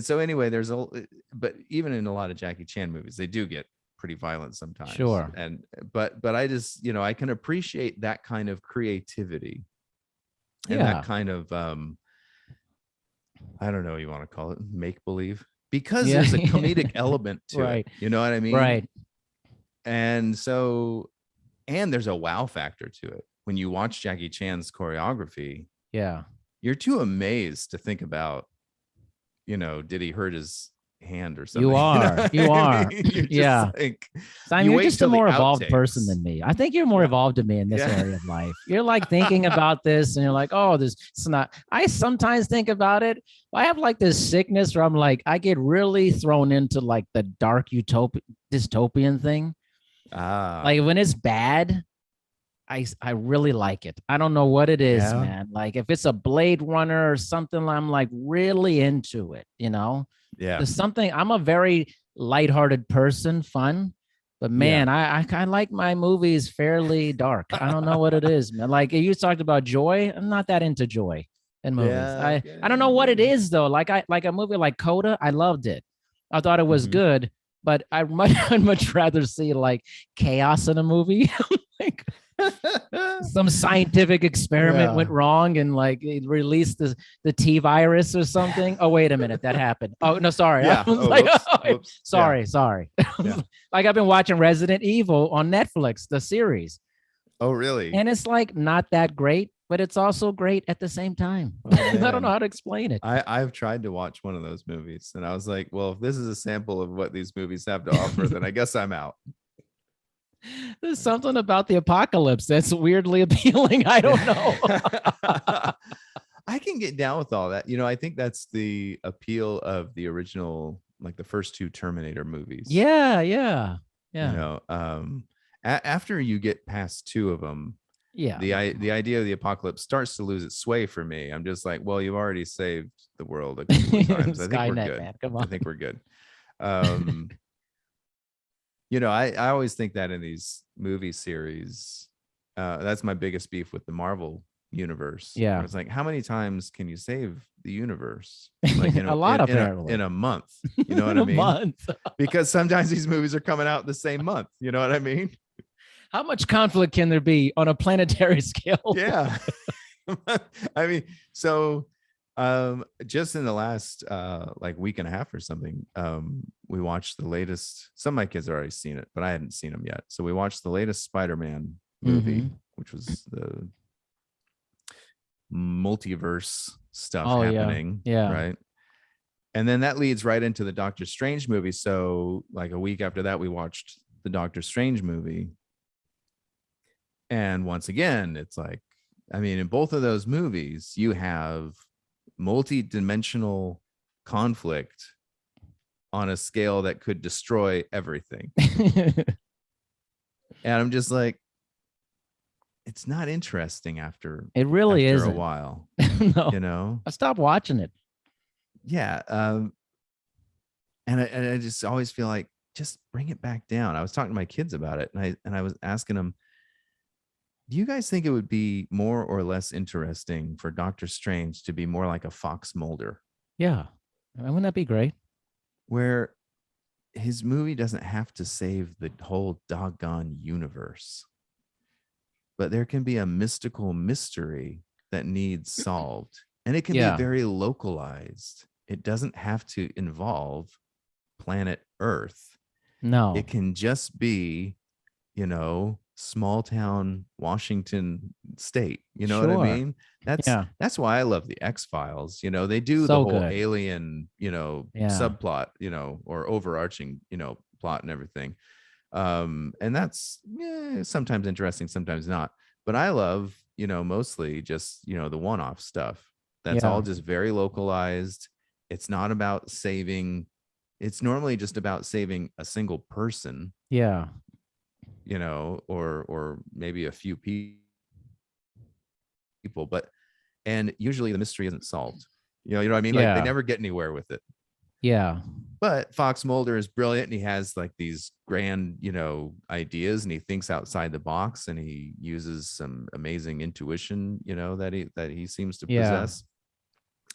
Speaker 2: so anyway, but even in a lot of Jackie Chan movies, they do get pretty violent sometimes.
Speaker 1: Sure.
Speaker 2: But I just, I can appreciate that kind of creativity and that
Speaker 1: Yeah.
Speaker 2: kind of I don't know what you want to call it, make believe, because
Speaker 1: Yeah.
Speaker 2: there's a comedic element to
Speaker 1: Right.
Speaker 2: it. You know what I mean?
Speaker 1: Right.
Speaker 2: And so, and there's a wow factor to it. When you watch Jackie Chan's choreography,
Speaker 1: Yeah.
Speaker 2: you're too amazed to think about, did he hurt his hand or something?
Speaker 1: You are. You are.
Speaker 2: You're just
Speaker 1: Yeah.
Speaker 2: like,
Speaker 1: Simon,
Speaker 2: you
Speaker 1: you're
Speaker 2: wait
Speaker 1: just a
Speaker 2: till the
Speaker 1: more evolved person
Speaker 2: outtakes.
Speaker 1: than me. I think you're more
Speaker 2: Yeah.
Speaker 1: evolved than me in this
Speaker 2: Yeah.
Speaker 1: area of life. You're like thinking about this and you're like, oh, this it's not. I sometimes think about it. I have like this sickness where I'm like, I get really thrown into like the dark dystopian thing.
Speaker 2: Ah,
Speaker 1: Like when it's bad, I really like it. I don't know what it is,
Speaker 2: yeah.
Speaker 1: man. Like if it's a Blade Runner or something, I'm like really into it,
Speaker 2: Yeah.
Speaker 1: There's something. I'm a very lighthearted person, fun, but
Speaker 2: Yeah.
Speaker 1: man, I like my movies fairly dark. I don't know what it is, man. Like you talked about joy. I'm not that into joy in movies.
Speaker 2: Yeah.
Speaker 1: I don't know what it is though. Like a movie like Coda, I loved it. I thought it was
Speaker 2: Mhm.
Speaker 1: good, but I'd much rather see like chaos in a movie. Like some scientific experiment
Speaker 2: Yeah.
Speaker 1: went wrong and like it released the T virus or something. Oh, wait a minute, that happened. Oh no, sorry.
Speaker 2: Yeah.
Speaker 1: I was
Speaker 2: Oh,
Speaker 1: like,
Speaker 2: whoops,
Speaker 1: oh,
Speaker 2: whoops.
Speaker 1: sorry.
Speaker 2: Yeah.
Speaker 1: Like I've been watching Resident Evil on Netflix, the series,
Speaker 2: Oh, really?
Speaker 1: and it's like not that great, but it's also great at the same time.
Speaker 2: Oh,
Speaker 1: I don't know
Speaker 2: man.
Speaker 1: how to explain it.
Speaker 2: I've tried to watch one of those movies and I was like, well, if this is a sample of what these movies have to offer, then I guess I'm out.
Speaker 1: There's something about the apocalypse that's weirdly appealing. I don't know.
Speaker 2: I can get down with all that. I think that's the appeal of the original, like the first two Terminator movies.
Speaker 1: Yeah.
Speaker 2: After you get past two of them,
Speaker 1: Yeah.
Speaker 2: the idea of the apocalypse starts to lose its sway for me. I'm just like, well, you've already saved the world a couple of times. I think we're
Speaker 1: Skynet,
Speaker 2: good.
Speaker 1: man. Come on.
Speaker 2: I think we're good. I always think that in these movie series, that's my biggest beef with the Marvel universe.
Speaker 1: Yeah.
Speaker 2: It's like, how many times can you save the universe? Like,
Speaker 1: A lot, apparently.
Speaker 2: in a month. You know what
Speaker 1: In
Speaker 2: I
Speaker 1: a
Speaker 2: mean?
Speaker 1: month.
Speaker 2: Because sometimes these movies are coming out the same month. You know what I mean?
Speaker 1: How much conflict can there be on a planetary scale?
Speaker 2: Yeah. I mean, so just in the last like week and a half or something, we watched the latest. Some of my kids have already seen it, but I hadn't seen them yet. So we watched the latest Spider-Man movie, which was the multiverse stuff happening.
Speaker 1: Yeah.
Speaker 2: Right. And then that leads right into the Doctor Strange movie. So like a week after that, we watched the Doctor Strange movie. And once again, it's like, I mean, in both of those movies, you have multi-dimensional conflict on a scale that could destroy everything. And I'm just like, it's not interesting after
Speaker 1: it really is
Speaker 2: a while.
Speaker 1: No. I stopped watching it.
Speaker 2: Yeah. And I just always feel like, just bring it back down. I was talking to my kids about it, and I was asking them, do you guys think it would be more or less interesting for Doctor Strange to be more like a Fox Mulder?
Speaker 1: Yeah. Wouldn't that be great?
Speaker 2: Where his movie doesn't have to save the whole doggone universe, but there can be a mystical mystery that needs solved. And it can be very localized. It doesn't have to involve planet Earth.
Speaker 1: No.
Speaker 2: It can just be, small town Washington state. You know what I
Speaker 1: Sure.
Speaker 2: mean?
Speaker 1: Yeah.
Speaker 2: That's why I love the X-Files. You know, they do the
Speaker 1: So
Speaker 2: whole
Speaker 1: good.
Speaker 2: alien,
Speaker 1: Yeah.
Speaker 2: subplot, or overarching, plot and everything. And that's sometimes interesting, sometimes not. But I love, mostly just, the one-off stuff. That's
Speaker 1: Yeah.
Speaker 2: all just very localized. It's not about saving, it's normally just about saving a single person,
Speaker 1: Yeah.
Speaker 2: or maybe a few people, but and usually the mystery isn't solved. You know what I mean? Like they
Speaker 1: Yeah.
Speaker 2: never get anywhere with it.
Speaker 1: Yeah.
Speaker 2: But Fox Mulder is brilliant, and he has like these grand, ideas, and he thinks outside the box, and he uses some amazing intuition, that he seems to
Speaker 1: Yeah.
Speaker 2: possess.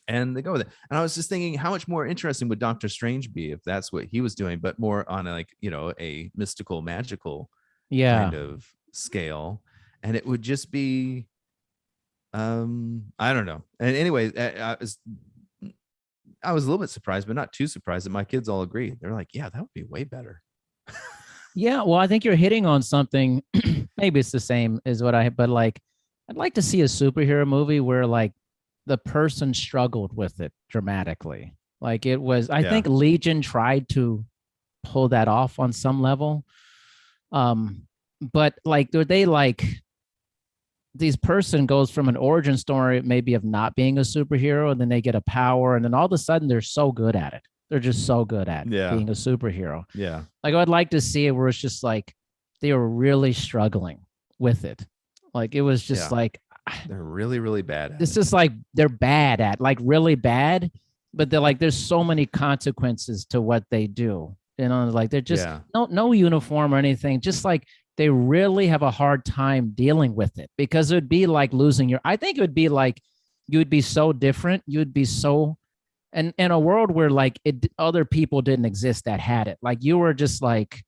Speaker 2: And they go with it. And I was just thinking, how much more interesting would Doctor Strange be if that's what he was doing, but more on a mystical, magical
Speaker 1: Yeah.
Speaker 2: kind of scale. And it would just be, I don't know. And anyway, I was a little bit surprised, but not too surprised that my kids all agreed. They're like, yeah, that would be way better.
Speaker 1: Yeah. Well, I think you're hitting on something. Maybe it's the same as what but like, I'd like to see a superhero movie where like the person struggled with it dramatically. Like it was, I
Speaker 2: Yeah.
Speaker 1: think Legion tried to pull that off on some level. But like, do they like these person goes from an origin story maybe of not being a superhero, and then they get a power, and then all of a sudden they're so good at it. They're just so good at
Speaker 2: Yeah.
Speaker 1: being a superhero.
Speaker 2: Yeah.
Speaker 1: Like I'd like to see it where it's just like they were really struggling with it. Like it was just
Speaker 2: Yeah.
Speaker 1: like
Speaker 2: They're really, really bad at
Speaker 1: it's
Speaker 2: it.
Speaker 1: just like they're bad at like really bad, but they're like there's so many consequences to what they do. Like they're just
Speaker 2: Yeah.
Speaker 1: no uniform or anything. Just like they really have a hard time dealing with it because it would be like losing your. I think it would be like you would be so different. You'd be so and in a world where like other people didn't exist that had it. Like you were just like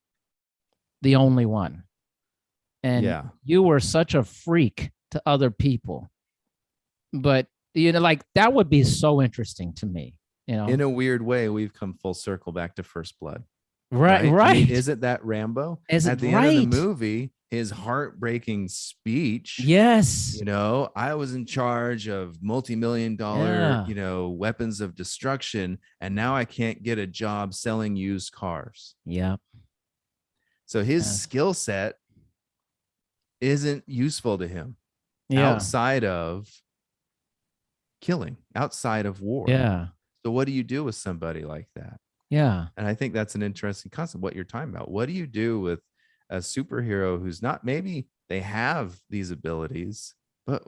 Speaker 1: the only one, and
Speaker 2: Yeah.
Speaker 1: you were such a freak to other people. But like that would be so interesting to me.
Speaker 2: In a weird way, we've come full circle back to First Blood.
Speaker 1: Right,
Speaker 2: Right? I mean,
Speaker 1: right.
Speaker 2: isn't that Rambo?
Speaker 1: Is it
Speaker 2: At the end of the
Speaker 1: right?
Speaker 2: movie, his heartbreaking speech,
Speaker 1: Yes.
Speaker 2: I was in charge of multi-million dollar,
Speaker 1: Yeah.
Speaker 2: weapons of destruction, and now I can't get a job selling used cars.
Speaker 1: Yeah.
Speaker 2: So his
Speaker 1: Yes.
Speaker 2: skill set isn't useful to him
Speaker 1: Yeah.
Speaker 2: outside of killing, outside of war.
Speaker 1: Yeah.
Speaker 2: So what do you do with somebody like that?
Speaker 1: Yeah.
Speaker 2: And I think that's an interesting concept, what you're talking about. What do you do with a superhero who's not, maybe they have these abilities, but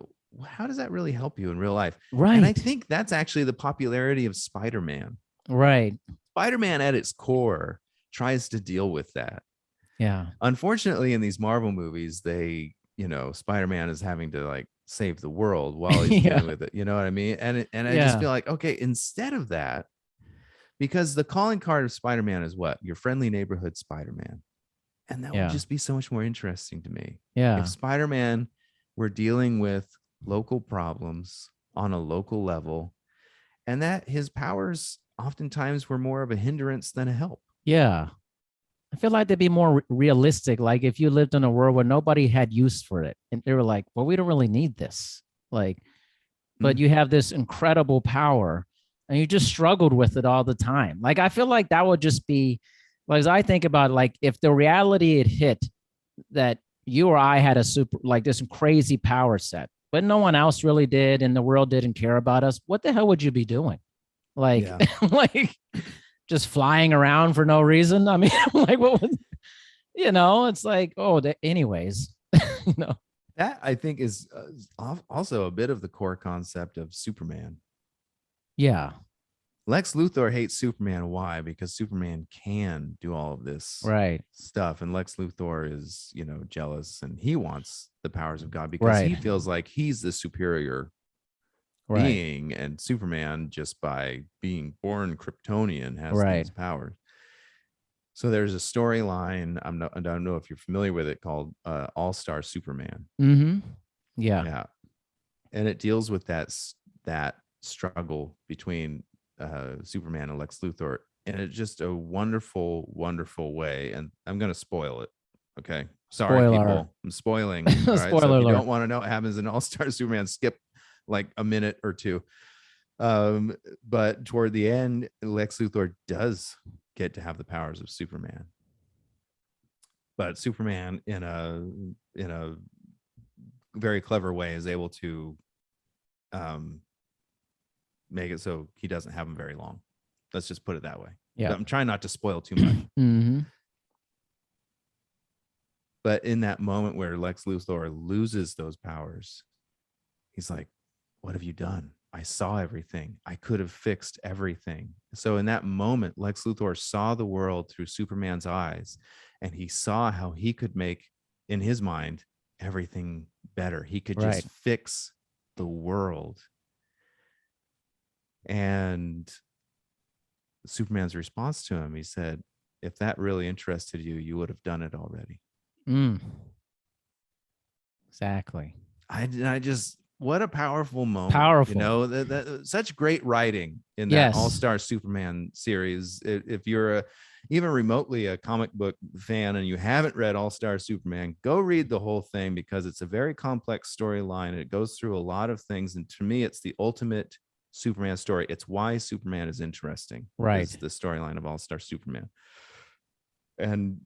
Speaker 2: how does that really help you in real life? And I
Speaker 1: Right.
Speaker 2: think that's actually the popularity of Spider-Man.
Speaker 1: Right.
Speaker 2: Spider-Man at its core tries to deal with that.
Speaker 1: Yeah.
Speaker 2: Unfortunately, in these Marvel movies, Spider-Man is having to like save the world while he's
Speaker 1: Yeah.
Speaker 2: dealing with it. You know what I mean? And I just
Speaker 1: Yeah.
Speaker 2: feel like, okay, instead of that, because the calling card of Spider-Man is what? Your friendly neighborhood Spider-Man. And that would
Speaker 1: Yeah.
Speaker 2: just be so much more interesting to me. If
Speaker 1: Yeah.
Speaker 2: Spider-Man were dealing with local problems on a local level, and that his powers oftentimes were more of a hindrance than a help.
Speaker 1: Yeah. I feel like they'd be more realistic. Like if you lived in a world where nobody had use for it, and they were like, "Well, we don't really need this." Like, but
Speaker 2: Mm.
Speaker 1: you have this incredible power, and you just struggled with it all the time. Like I feel like that would just be, like as I think about it, like if the reality had hit that you or I had a super like this crazy power set, but no one else really did, and the world didn't care about us. What the hell would you be doing? Like,
Speaker 2: Yeah.
Speaker 1: like just flying around for no reason. I mean, like what was, it's like, oh, anyways, you know.
Speaker 2: That I think is also a bit of the core concept of Superman.
Speaker 1: Yeah.
Speaker 2: Lex Luthor hates Superman. Why? Because Superman can do all of this
Speaker 1: Right.
Speaker 2: stuff. And Lex Luthor is, jealous, and he wants the powers of God because
Speaker 1: Right.
Speaker 2: he feels like he's the superior
Speaker 1: Right.
Speaker 2: being. And Superman, just by being born Kryptonian, has
Speaker 1: Right.
Speaker 2: these powers. So there's a storyline. I don't know if you're familiar with it, called All-Star Superman.
Speaker 1: Mm-hmm. Yeah.
Speaker 2: Yeah. And it deals with that struggle between Superman and Lex Luthor, and it's just a wonderful, wonderful way. And I'm going to spoil it. Okay. Sorry,
Speaker 1: Spoiler.
Speaker 2: people. I'm spoiling. All right. So
Speaker 1: Spoiler
Speaker 2: if you
Speaker 1: alert.
Speaker 2: don't want to know what happens in All Star Superman, skip like a minute or two. But toward the end, Lex Luthor does get to have the powers of Superman. But Superman in a very clever way is able to make it so he doesn't have them very long. Let's just put it that way.
Speaker 1: Yeah.
Speaker 2: I'm trying not to spoil too much.
Speaker 1: Mm-hmm.
Speaker 2: But in that moment where Lex Luthor loses those powers, he's like, what have you done? I saw everything. I could have fixed everything. So in that moment, Lex Luthor saw the world through Superman's eyes, and he saw how he could make, in his mind, everything better. He could just fix the world. And Superman's response to him, he said, if that really interested you, you would have done it already.
Speaker 1: Exactly.
Speaker 2: I just, what a powerful moment.
Speaker 1: Powerful.
Speaker 2: You know, that such great writing in that All-Star Superman series. If you're even remotely a comic book fan and you haven't read All-Star Superman, go read the whole thing, because it's a very complex storyline. It goes through a lot of things. And to me, it's the ultimate Superman story. It's why Superman is interesting.
Speaker 1: Right.
Speaker 2: It's the storyline of All-Star Superman. And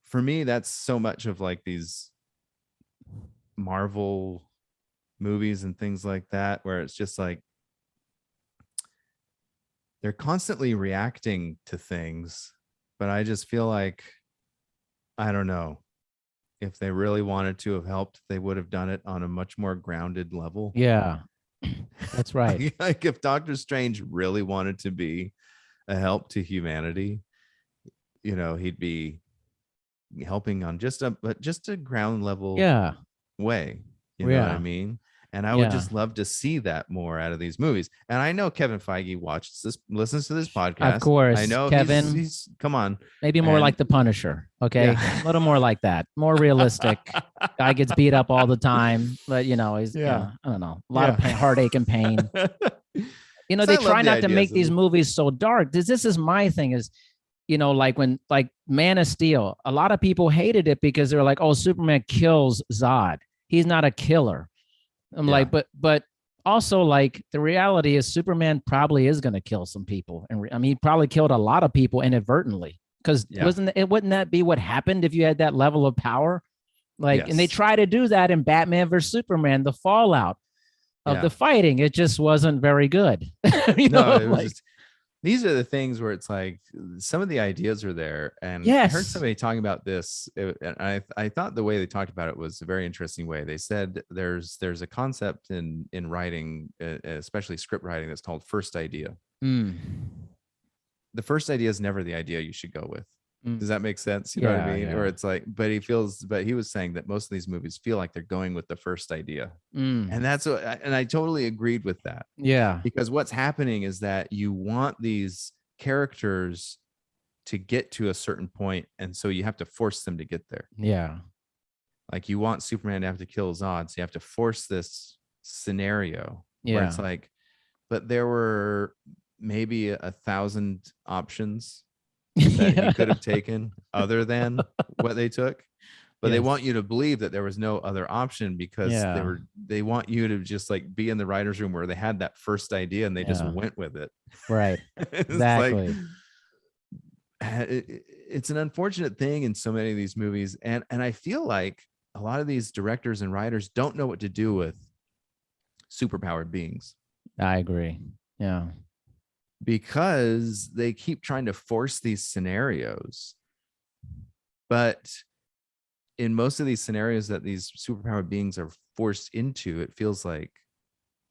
Speaker 2: for me, that's so much of like these Marvel movies and things like that, where it's just like they're constantly reacting to things, but I just feel like, I don't know, if they really wanted to have helped, they would have done it on a much more grounded level.
Speaker 1: Yeah, that's right.
Speaker 2: Like if Doctor Strange really wanted to be a help to humanity, you know, he'd be helping on just a ground level way. You know what I mean? And I would just love to see that more out of these movies. And I know Kevin Feige watches this, listens to this podcast.
Speaker 1: Of course.
Speaker 2: I know
Speaker 1: Kevin.
Speaker 2: He's come on.
Speaker 1: Maybe more like the Punisher. Okay. A little more like that. More realistic. Guy gets beat up all the time. But, you know, he's, I don't know, a lot of pain, heartache and pain. You know, they try not to make these movies so dark. This is my thing is, you know, like when like Man of Steel, a lot of people hated it because they were like, oh, Superman kills Zod. He's not a killer. I'm like, but also like the reality is Superman probably is going to kill some people. And I mean, he probably killed a lot of people inadvertently, because wouldn't that be what happened if you had that level of power? Like, and they try to do that in Batman versus Superman, the fallout of the fighting. It just wasn't very good. You know, like,
Speaker 2: these are the things where it's like some of the ideas are there. And I heard somebody talking about this. And I thought the way they talked about it was a very interesting way. They said there's a concept in writing, especially script writing, that's called first idea. The first idea is never the idea you should go with. Does that make sense? You know what I mean? Or it's like, but he was saying that most of these movies feel like they're going with the first idea. And that's what, and I totally agreed with that.
Speaker 1: Yeah.
Speaker 2: Because what's happening is that you want these characters to get to a certain point, and so you have to force them to get there.
Speaker 1: Yeah.
Speaker 2: Like you want Superman to have to kill Zod, so you have to force this scenario where it's like, but there were maybe 1,000 options that he could have taken other than what they took, but they want you to believe that there was no other option, because they want you to just like be in the writer's room where they had that first idea and they just went with it.
Speaker 1: Right. Exactly.
Speaker 2: It's an unfortunate thing in so many of these movies, and I feel like a lot of these directors and writers don't know what to do with superpowered beings.
Speaker 1: I agree. Yeah.
Speaker 2: Because they keep trying to force these scenarios. But in most of these scenarios that these superpowered beings are forced into, it feels like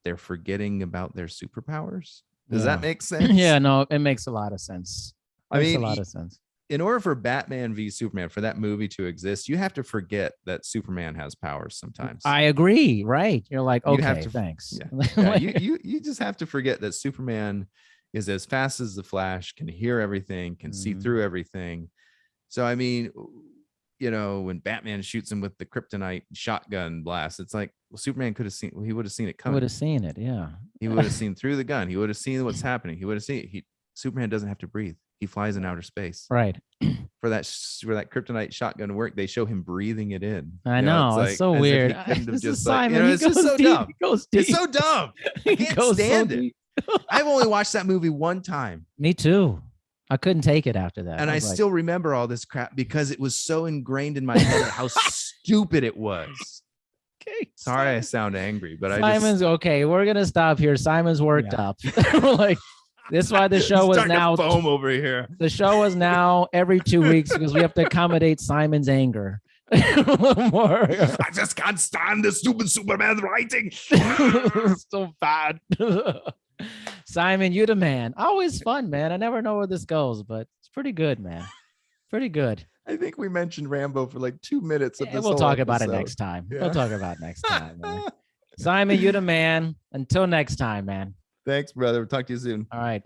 Speaker 2: they're forgetting about their superpowers. Does that make sense?
Speaker 1: Yeah, no, it makes a lot of sense.
Speaker 2: I mean,
Speaker 1: a lot of sense.
Speaker 2: In order for Batman v Superman, for that movie to exist, you have to forget that Superman has powers sometimes.
Speaker 1: I agree. Right. You're like, okay, thanks.
Speaker 2: You just have to forget that Superman is as fast as the Flash, can hear everything, can see through everything. So, I mean, you know, when Batman shoots him with the kryptonite shotgun blast, it's like, well, Superman could have seen, he would have seen it coming.
Speaker 1: He would have seen it. Yeah.
Speaker 2: He would have seen through the gun. He would have seen what's happening. He would have seen it. Superman doesn't have to breathe. he flies in outer space.
Speaker 1: Right.
Speaker 2: For that kryptonite shotgun to work, they show him breathing it in.
Speaker 1: I know. It's so weird.
Speaker 2: He couldn't have
Speaker 1: This is
Speaker 2: just like,
Speaker 1: Simon.
Speaker 2: it's just so
Speaker 1: deep.
Speaker 2: dumb.
Speaker 1: He goes deep.
Speaker 2: It's so dumb. I can't stand it. I've only watched that movie one time.
Speaker 1: Me too. I couldn't take it after that.
Speaker 2: And I still remember all this crap because it was so ingrained in my head how stupid it was.
Speaker 1: Okay.
Speaker 2: Sorry, I sound angry, but
Speaker 1: Simon's okay. We're gonna stop here. Simon's worked up. We're like, this is why the show was now
Speaker 2: foam over here.
Speaker 1: The show is now every 2 weeks because we have to accommodate Simon's anger. More.
Speaker 2: I just can't stand this stupid Superman writing.
Speaker 1: So bad. Simon, you the man. Always fun, man. I never know where this goes, but it's pretty good, man. Pretty good.
Speaker 2: I think we mentioned Rambo for like 2 minutes.
Speaker 1: We'll talk about it next time.
Speaker 2: Yeah.
Speaker 1: We'll talk about it next time, man. Simon, you the man. Until next time, man.
Speaker 2: Thanks, brother. We'll talk to you soon.
Speaker 1: All right.